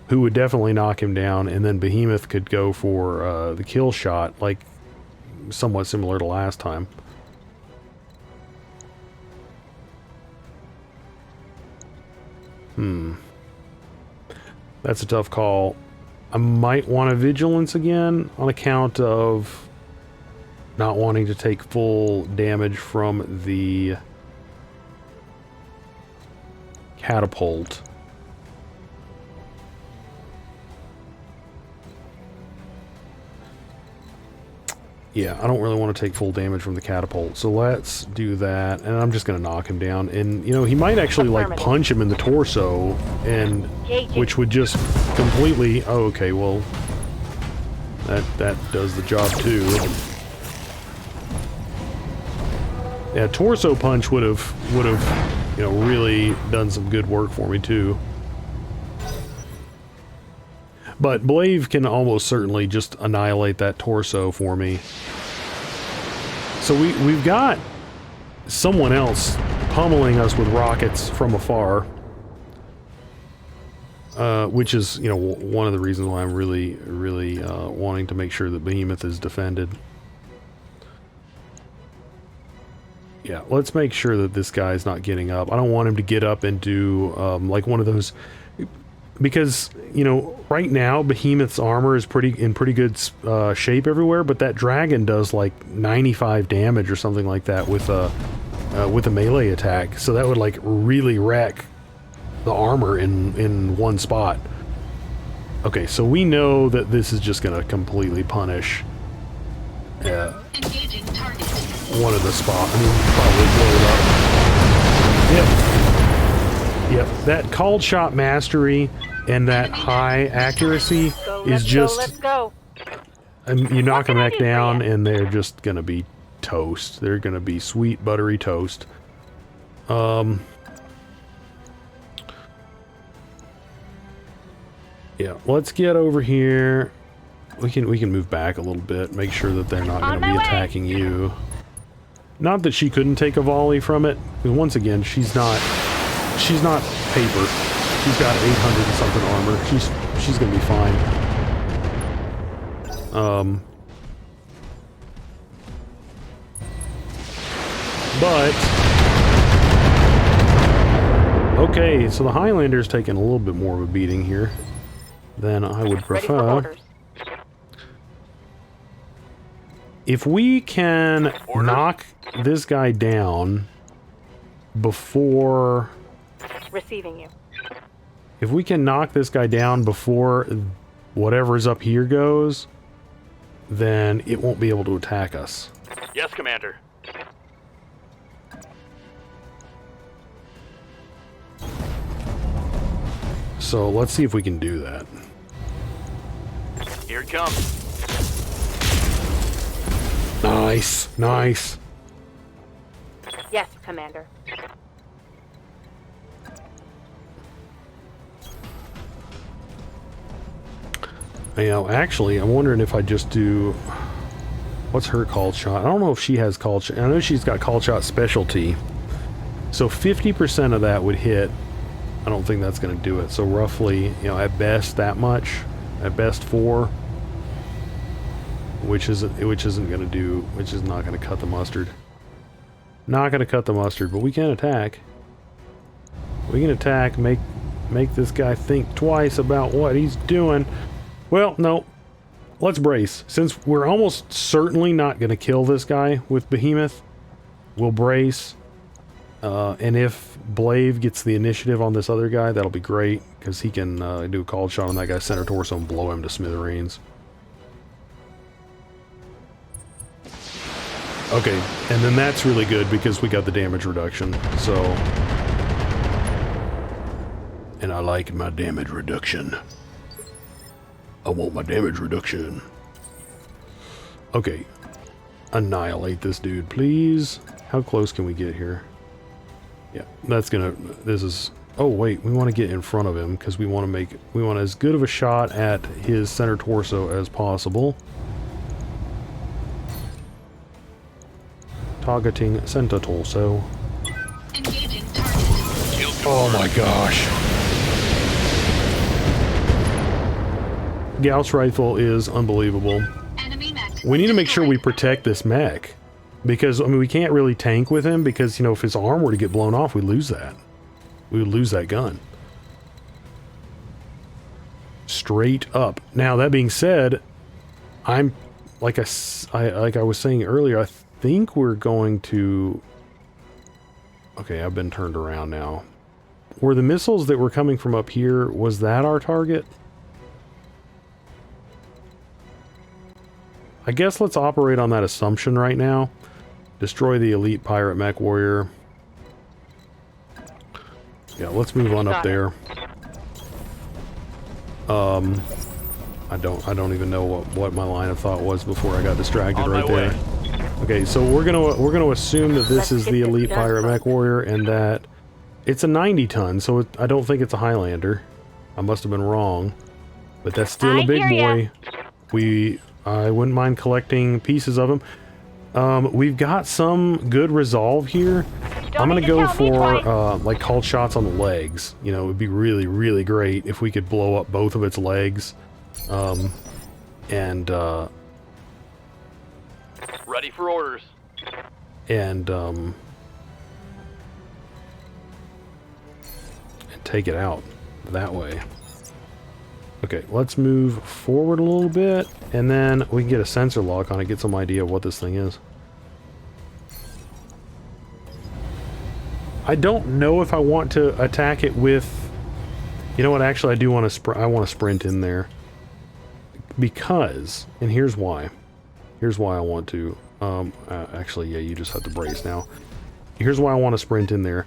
who would definitely knock him down, and then Behemoth could go for the kill shot, like somewhat similar to last time. That's a tough call. I might want a Vigilance again on account of not wanting to take full damage from the catapult. Yeah, I don't really want to take full damage from the catapult, so let's do that, and I'm just going to knock him down. And, you know, he might actually, like, punch him in the torso, and which would just completely... Oh, okay, well, that does the job, too. Yeah, torso punch would have, you know, really done some good work for me, too. But Blave can almost certainly just annihilate that torso for me. So we've got someone else pummeling us with rockets from afar. Which is, you know, one of the reasons why I'm really wanting to make sure that Behemoth is defended. Yeah, let's make sure that this guy's not getting up. I don't want him to get up and do, like, one of those... Because, you know, right now Behemoth's armor is in pretty good shape everywhere, but that dragon does like 95 damage or something like that with a melee attack. So that would like really wreck the armor in one spot. Okay, so we know that this is just gonna completely punish Engaging target. one of the spots. I mean, probably blow it up. Yep. Yep, that called shot mastery and that high accuracy is just... Let's go. You knock a mech down and they're just gonna be toast. They're gonna be sweet, buttery toast. Yeah, let's get over here. We can move back a little bit, make sure that they're not going to be attacking you. Not that she couldn't take a volley from it, because once again, she's not paper. She's got 800 and something armor. She's going to be fine. But okay, so the Highlander's taking a little bit more of a beating here than I would Ready for prefer. orders. If we can knock this guy down before... Receiving you. If we can knock this guy down before whatever's up here goes, then it won't be able to attack us. Yes, Commander. So let's see if we can do that. Here it comes. Nice, nice. Yes, Commander. You know, actually, I'm wondering if I just do... What's her called shot? I don't know if she has called shot. I know she's got called shot specialty. So 50% of that would hit. I don't think that's going to do it. So roughly, you know, at best that much. At best 4. Which isn't going to do... Which is not going to cut the mustard. Not going to cut the mustard, but we can attack. We can attack, make this guy think twice about what he's doing. Well, no. Let's brace. Since we're almost certainly not going to kill this guy with Behemoth, we'll brace. And if Blave gets the initiative on this other guy, that'll be great, because he can do a called shot on that guy's center torso and blow him to smithereens. Okay, and then that's really good because we got the damage reduction, so... And I like my damage reduction. I want my damage reduction. Okay. Annihilate this dude, please. How close can we get here? Yeah, that's gonna... This is... Oh, wait, we want to get in front of him because we want to make... We want as good of a shot at his center torso as possible. Targeting center torso. Engaging target. Oh my gosh. Gauss rifle is unbelievable. Enemy mech. We need to make sure we destroyed. protect this mech. Because, I mean, we can't really tank with him because, you know, if his arm were to get blown off, we'd lose that. We would lose that gun. Straight up. Now, that being said, I'm, like I was saying earlier, I think we're going to... Okay, I've been turned around now. Were the missiles that were coming from up here, was that our target? I guess let's operate on that assumption right now. Destroy the elite pirate mech warrior. Yeah, let's move on up there. I don't even know what my line of thought was before I got distracted right there. Okay, so we're gonna assume that this is the elite pirate mech warrior and that it's a 90 ton, so I don't think it's a Highlander. I must have been wrong, but that's still a big boy. I wouldn't mind collecting pieces of him. We've got some good resolve here. I'm gonna go for like called shots on the legs. You know, it would be really, really great if we could blow up both of its legs. Ready for orders. And take it out that way. Okay, let's move forward a little bit, and then we can get a sensor lock on it, get some idea of what this thing is. I don't know if I want to attack it with... You know what, actually I do want to I want to sprint in there. Because, and here's why. Here's why I want to... actually, yeah, you just have to brace now. Here's why I want to sprint in there.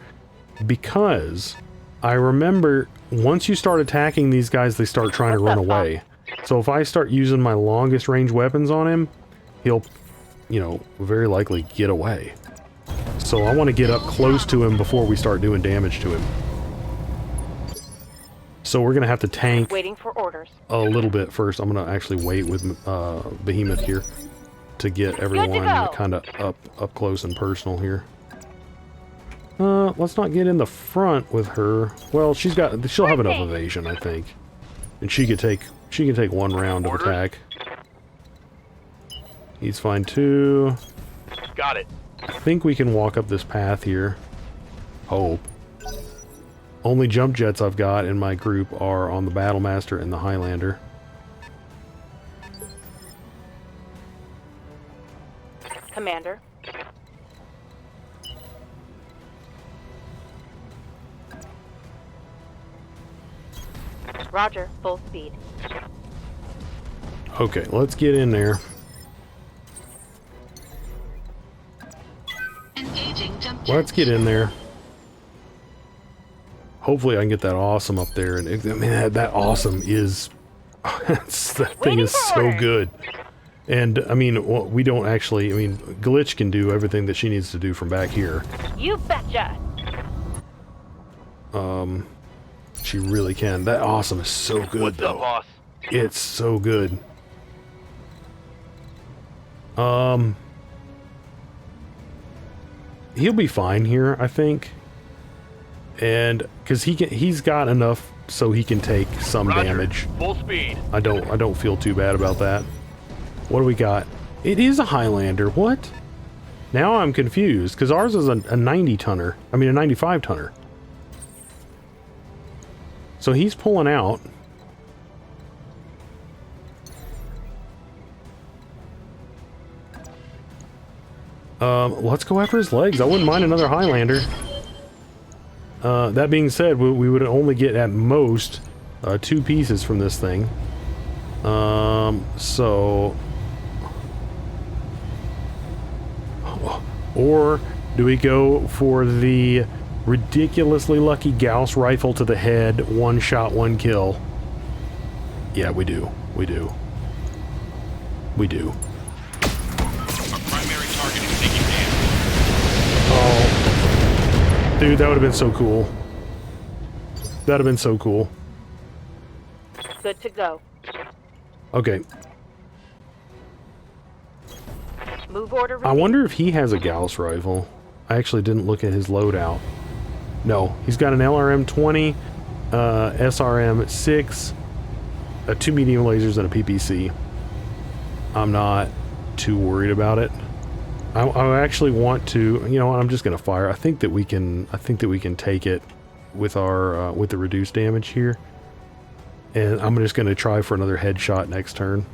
Because I remember once you start attacking these guys, they start trying to run away. So if I start using my longest range weapons on him, he'll, you know, very likely get away. So I want to get up close to him before we start doing damage to him. So we're going to have to tank Waiting for orders. a little bit first. I'm going to actually wait with Behemoth here to get everyone go. kind of up close and personal here. Let's not get in the front with her. Well, she'll have enough evasion, I think. And she can take one round of Orders? attack. He's fine too. Got it. I think we can walk up this path here. Hope. Only jump jets I've got in my group are on the Battlemaster and the Highlander. Commander. Roger, full speed. Okay, let's get in there. Engaging jump jets. Let's get in there. Hopefully I can get that awesome up there. And I mean, that awesome is... that thing is so good. And, I mean, we don't actually... I mean, Glitch can do everything that she needs to do from back here. You betcha. She really can. That awesome is so good, What's though. up, boss? It's so good. He'll be fine here, I think. And because he's got enough so he can take some Roger. damage. Full speed. I don't feel too bad about that. What do we got? It is a Highlander. What? Now I'm confused because ours is a 90 tonner. I mean a 95 tonner. So he's pulling out. Let's go after his legs. I wouldn't mind another Highlander. That being said, we would only get at most 2 pieces from this thing. So... Or do we go for the ridiculously lucky Gauss rifle to the head, 1 shot, 1 kill? Yeah, we do. We do. We do. Our primary target is taking damage. Oh. Dude, that would have been so cool. That would have been so cool. Good to go. Okay. Move order. I wonder if he has a Gauss rifle. I actually didn't look at his loadout. No, he's got an LRM-20, SRM-6, 2 medium lasers, and a PPC. I'm not too worried about it. I actually want to. You know what? I'm just gonna fire. I think that we can take it with our with the reduced damage here. And I'm just gonna try for another headshot next turn.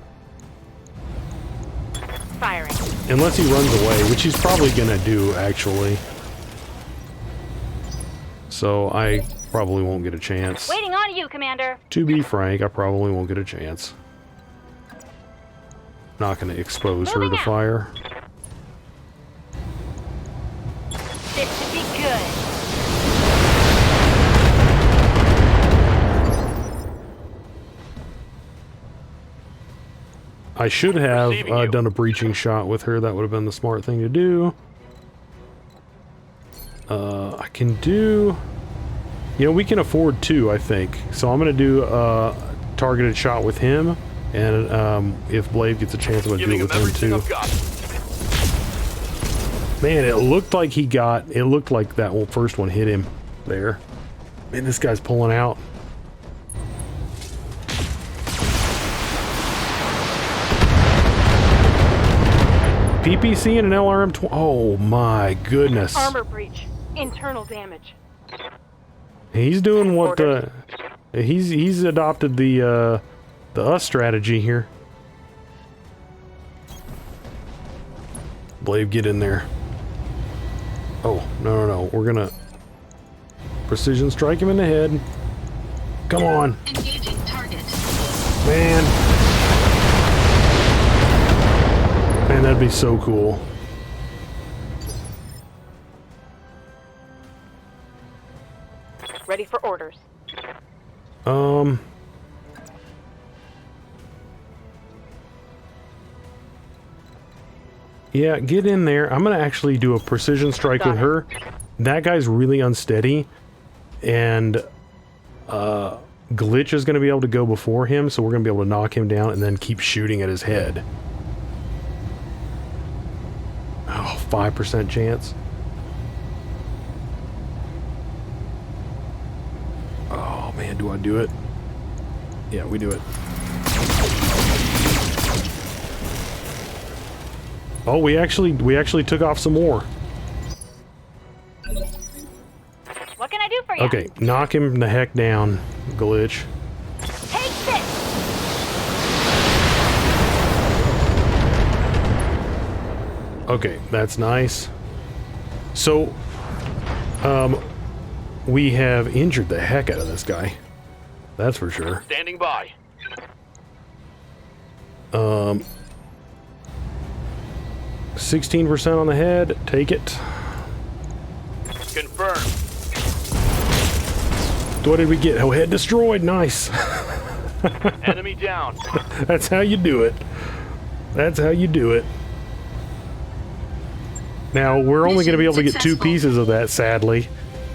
Firing. Unless he runs away, which he's probably gonna do, actually. So I probably won't get a chance. Waiting on you, Commander. To be frank, I probably won't get a chance. Not gonna expose her to fire. This should be good. I should have Receiving you. done a breaching shot with her. That would have been the smart thing to do. I can do... You know, we can afford 2, I think. So I'm going to do a targeted shot with him. And if Blade gets a chance, I'm going to do Giving it with him him everything too. I've got. Man, it looked like he got... It looked like that first one hit him there. Man, this guy's pulling out. PPC and an LRM-20. Oh my goodness. Armor breach. Internal damage. He's doing what he's adopted the us strategy here. Blade, get in there. Oh, no. We're gonna precision strike him in the head. Come on. Engaging target. Man, that'd be so cool. Ready for orders. Yeah, get in there. I'm going to actually do a precision strike with her. That guy's really unsteady. And Glitch is going to be able to go before him, so we're going to be able to knock him down and then keep shooting at his head. Oh, 5% chance. Oh man, do I do it? Yeah, we do it. Oh, we actually took off some more. What can I do for you? Okay, knock him the heck down, Glitch. Take this! Okay, that's nice. So, we have injured the heck out of this guy. That's for sure. Standing by. 16% on the head. Take it. Confirmed. What did we get? Oh, head destroyed. Nice. Enemy down. That's how you do it. That's how you do it. Now, we're only going to be able to get 2 pieces of that, sadly,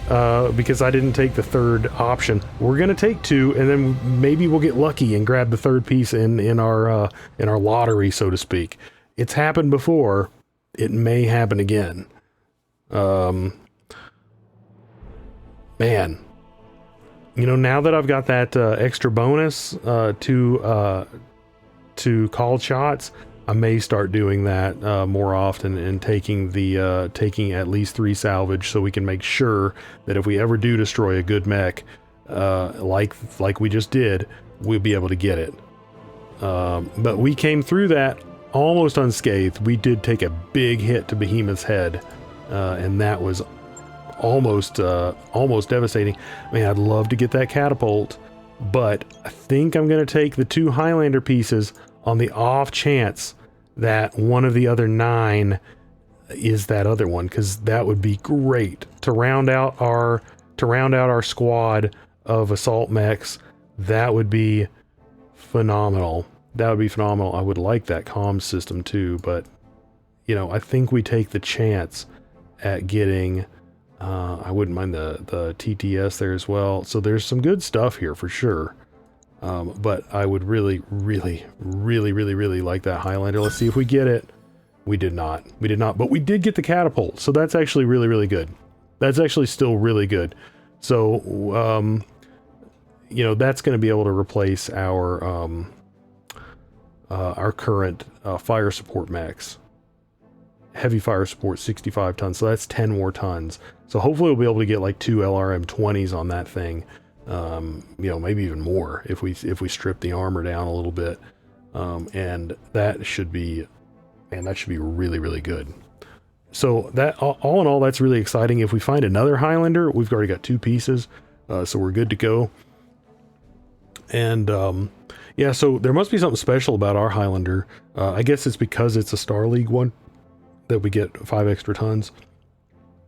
because I didn't take the third option. We're going to take 2, and then maybe we'll get lucky and grab the third piece in our lottery, so to speak. It's happened before. It may happen again. Man. You know, now that I've got that extra bonus to called shots, I may start doing that more often and taking at least 3 salvage, so we can make sure that if we ever do destroy a good mech, like we just did, we'll be able to get it. But we came through that almost unscathed. We did take a big hit to Behemoth's head, and that was almost devastating. I mean, I'd love to get that catapult, but I think I'm going to take the 2 Highlander pieces on the off chance that one of the other 9 is that other one, because that would be great to round out our squad of assault mechs. That would be phenomenal. That would be phenomenal. I would like that comms system too, but you know, I think we take the chance at getting I wouldn't mind the TTS there as well. So there's some good stuff here for sure. But I would really like that Highlander. Let's see if we get it. We did not. We did not, but we did get the catapult. So that's actually really good. That's actually still really good. So, you know, that's going to be able to replace our current fire support mechs. Heavy fire support, 65 tons. So that's 10 more tons. So hopefully we'll be able to get like 2 LRM 20s on that thing. You know, maybe even more if we strip the armor down a little bit. And that should be, man, that should be really good. So that all in all, that's really exciting. If we find another Highlander, we've already got 2 pieces, so we're good to go. And yeah, so there must be something special about our Highlander. I guess it's because it's a Star League one that we get 5 extra tons.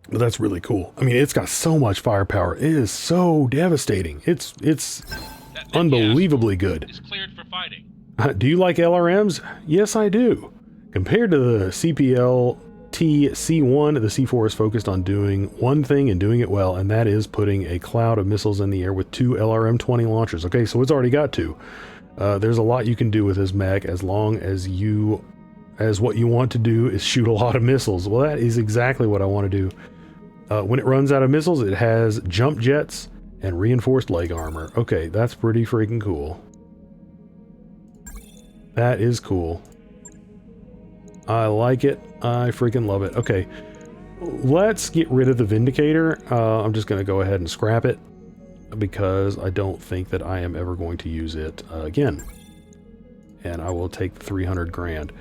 But that's really cool. I mean, it's got so much firepower. It is so devastating. It's unbelievably good. Is cleared for fighting. Do you like LRMs? Yes, I do. Compared to the CPL C1, the C4 is focused on doing one thing and doing it well, and that is putting a cloud of missiles in the air with 2 LRM-20 launchers. Okay, so it's already got 2. There's a lot you can do with this mech as long as what you want to do is shoot a lot of missiles. Well, that is exactly what I want to do. When it runs out of missiles, it has jump jets and reinforced leg armor. Okay, that's pretty freaking cool. That is cool. I like it. I freaking love it. Okay, let's get rid of the Vindicator. I'm just going to go ahead and scrap it because I don't think that I am ever going to use it again. And I will take the 300 grand.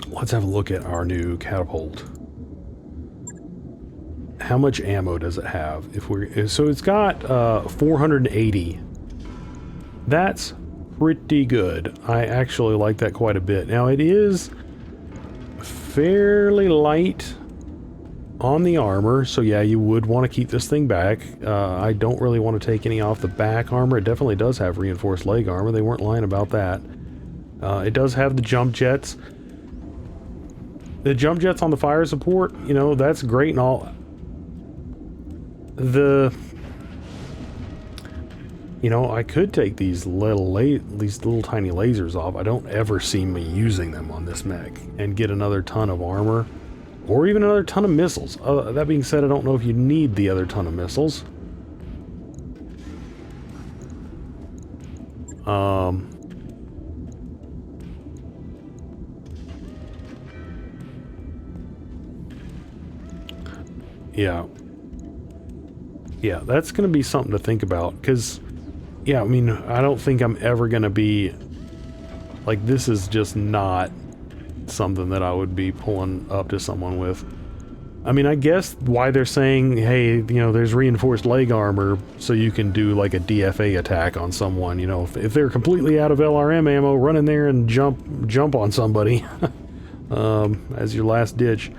Let's have a look at our new catapult. How much ammo does it have? So it's got 480. That's pretty good. I actually like that quite a bit. Now it is fairly light on the armor, so yeah, you would want to keep this thing back. I don't really want to take any off the back armor. It definitely does have reinforced leg armor. They weren't lying about that. It does have the jump jets. The jump jets on the fire support, you know, that's great and all. You know, I could take these little tiny lasers off. I don't ever see me using them on this mech and get another ton of armor or even another ton of missiles. That being said, I don't know if you need the other ton of missiles. Yeah, that's going to be something to think about, because, yeah, I mean, I don't think I'm ever going to be, like, this is just not something that I would be pulling up to someone with. I mean, I guess why they're saying, hey, you know, there's reinforced leg armor, so you can do, like, a DFA attack on someone, you know, if they're completely out of LRM ammo, run in there and jump on somebody as your last ditch.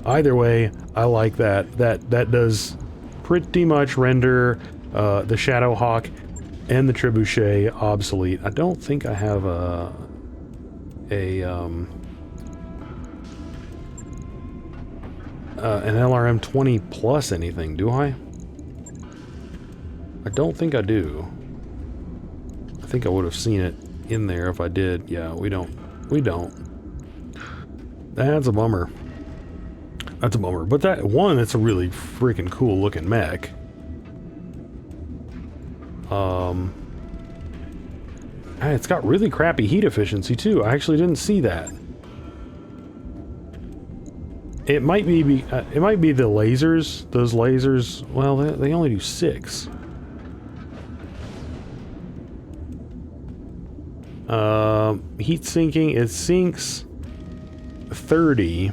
Either way, I like that. That does pretty much render the Shadow Hawk and the Trebuchet obsolete. I don't think I have an LRM 20 plus anything, do I? I don't think I do. I think I would have seen it in there if I did. Yeah, we don't. That's a bummer. That's a bummer. But that one, it's a really freaking cool looking mech. It's got really crappy heat efficiency too. I actually didn't see that. It might be the lasers. Those lasers, well, they only do 6. Heat sinking, it sinks 30.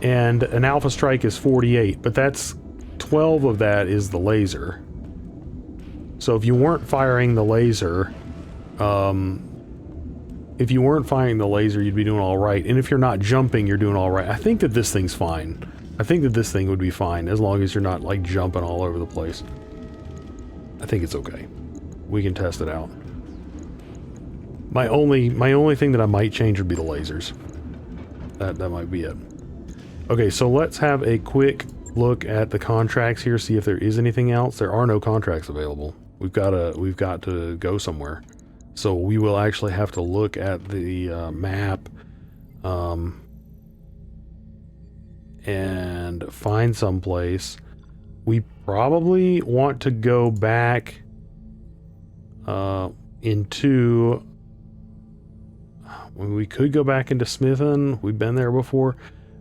And an alpha strike is 48, but that's 12 of that is the laser. So if you weren't firing the laser, you'd be doing all right. And if you're not jumping, you're doing all right. I think that this thing's fine. I think that this thing would be fine as long as you're not like jumping all over the place. I think it's okay. We can test it out. My only thing that I might change would be the lasers. That might be it. Okay, so let's have a quick look at the contracts here, see if there is anything else. There are no contracts available. We've got to go somewhere. So we will actually have to look at the map and find some place. We probably want to go back into... We could go back into Smithen. We've been there before.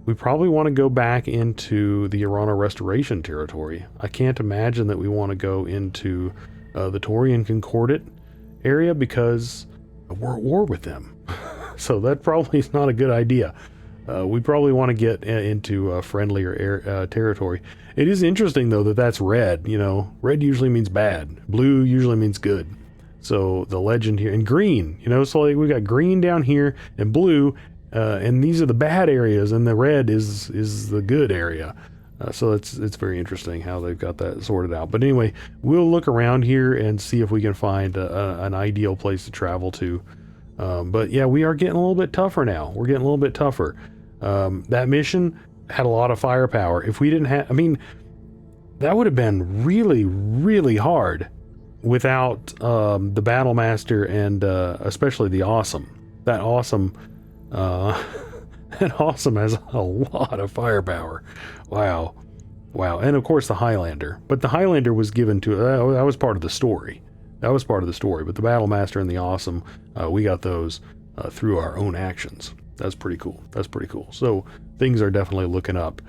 We probably want to go back into the Urana Restoration territory. I can't imagine that we want to go into the Taurian Concordat area because we're at war with them. So that probably is not a good idea. We probably want to get into friendlier territory. It is interesting, though, that that's red. You know, red usually means bad. Blue usually means good. So the legend here, and green, you know, so like we got green down here and blue, and these are the bad areas, and the red is the good area. So it's very interesting how they've got that sorted out. But anyway, we'll look around here and see if we can find an ideal place to travel to. But yeah, we are getting a little bit tougher now. We're getting a little bit tougher. That mission had a lot of firepower. If we didn't have, I mean, that would have been really, really hard without the Battlemaster and especially the Awesome. That Awesome has a lot of firepower. Wow. And of course the Highlander. But the Highlander was given to, that was part of the story. But the Battlemaster and the Awesome, we got those through our own actions. That's pretty cool. So things are definitely looking up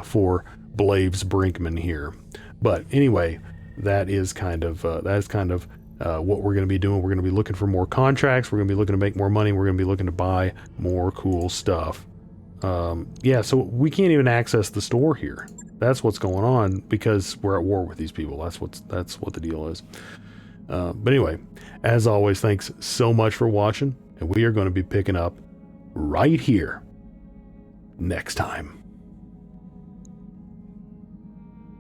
for Blaves Brinkman here. But anyway, that is kind of what we're going to be doing. We're going to be looking for more contracts. We're going to be looking to make more money. We're going to be looking to buy more cool stuff. Yeah, so we can't even access the store here. That's what's going on because we're at war with these people. That's what the deal is. But anyway, as always, thanks so much for watching, and we are going to be picking up right here next time.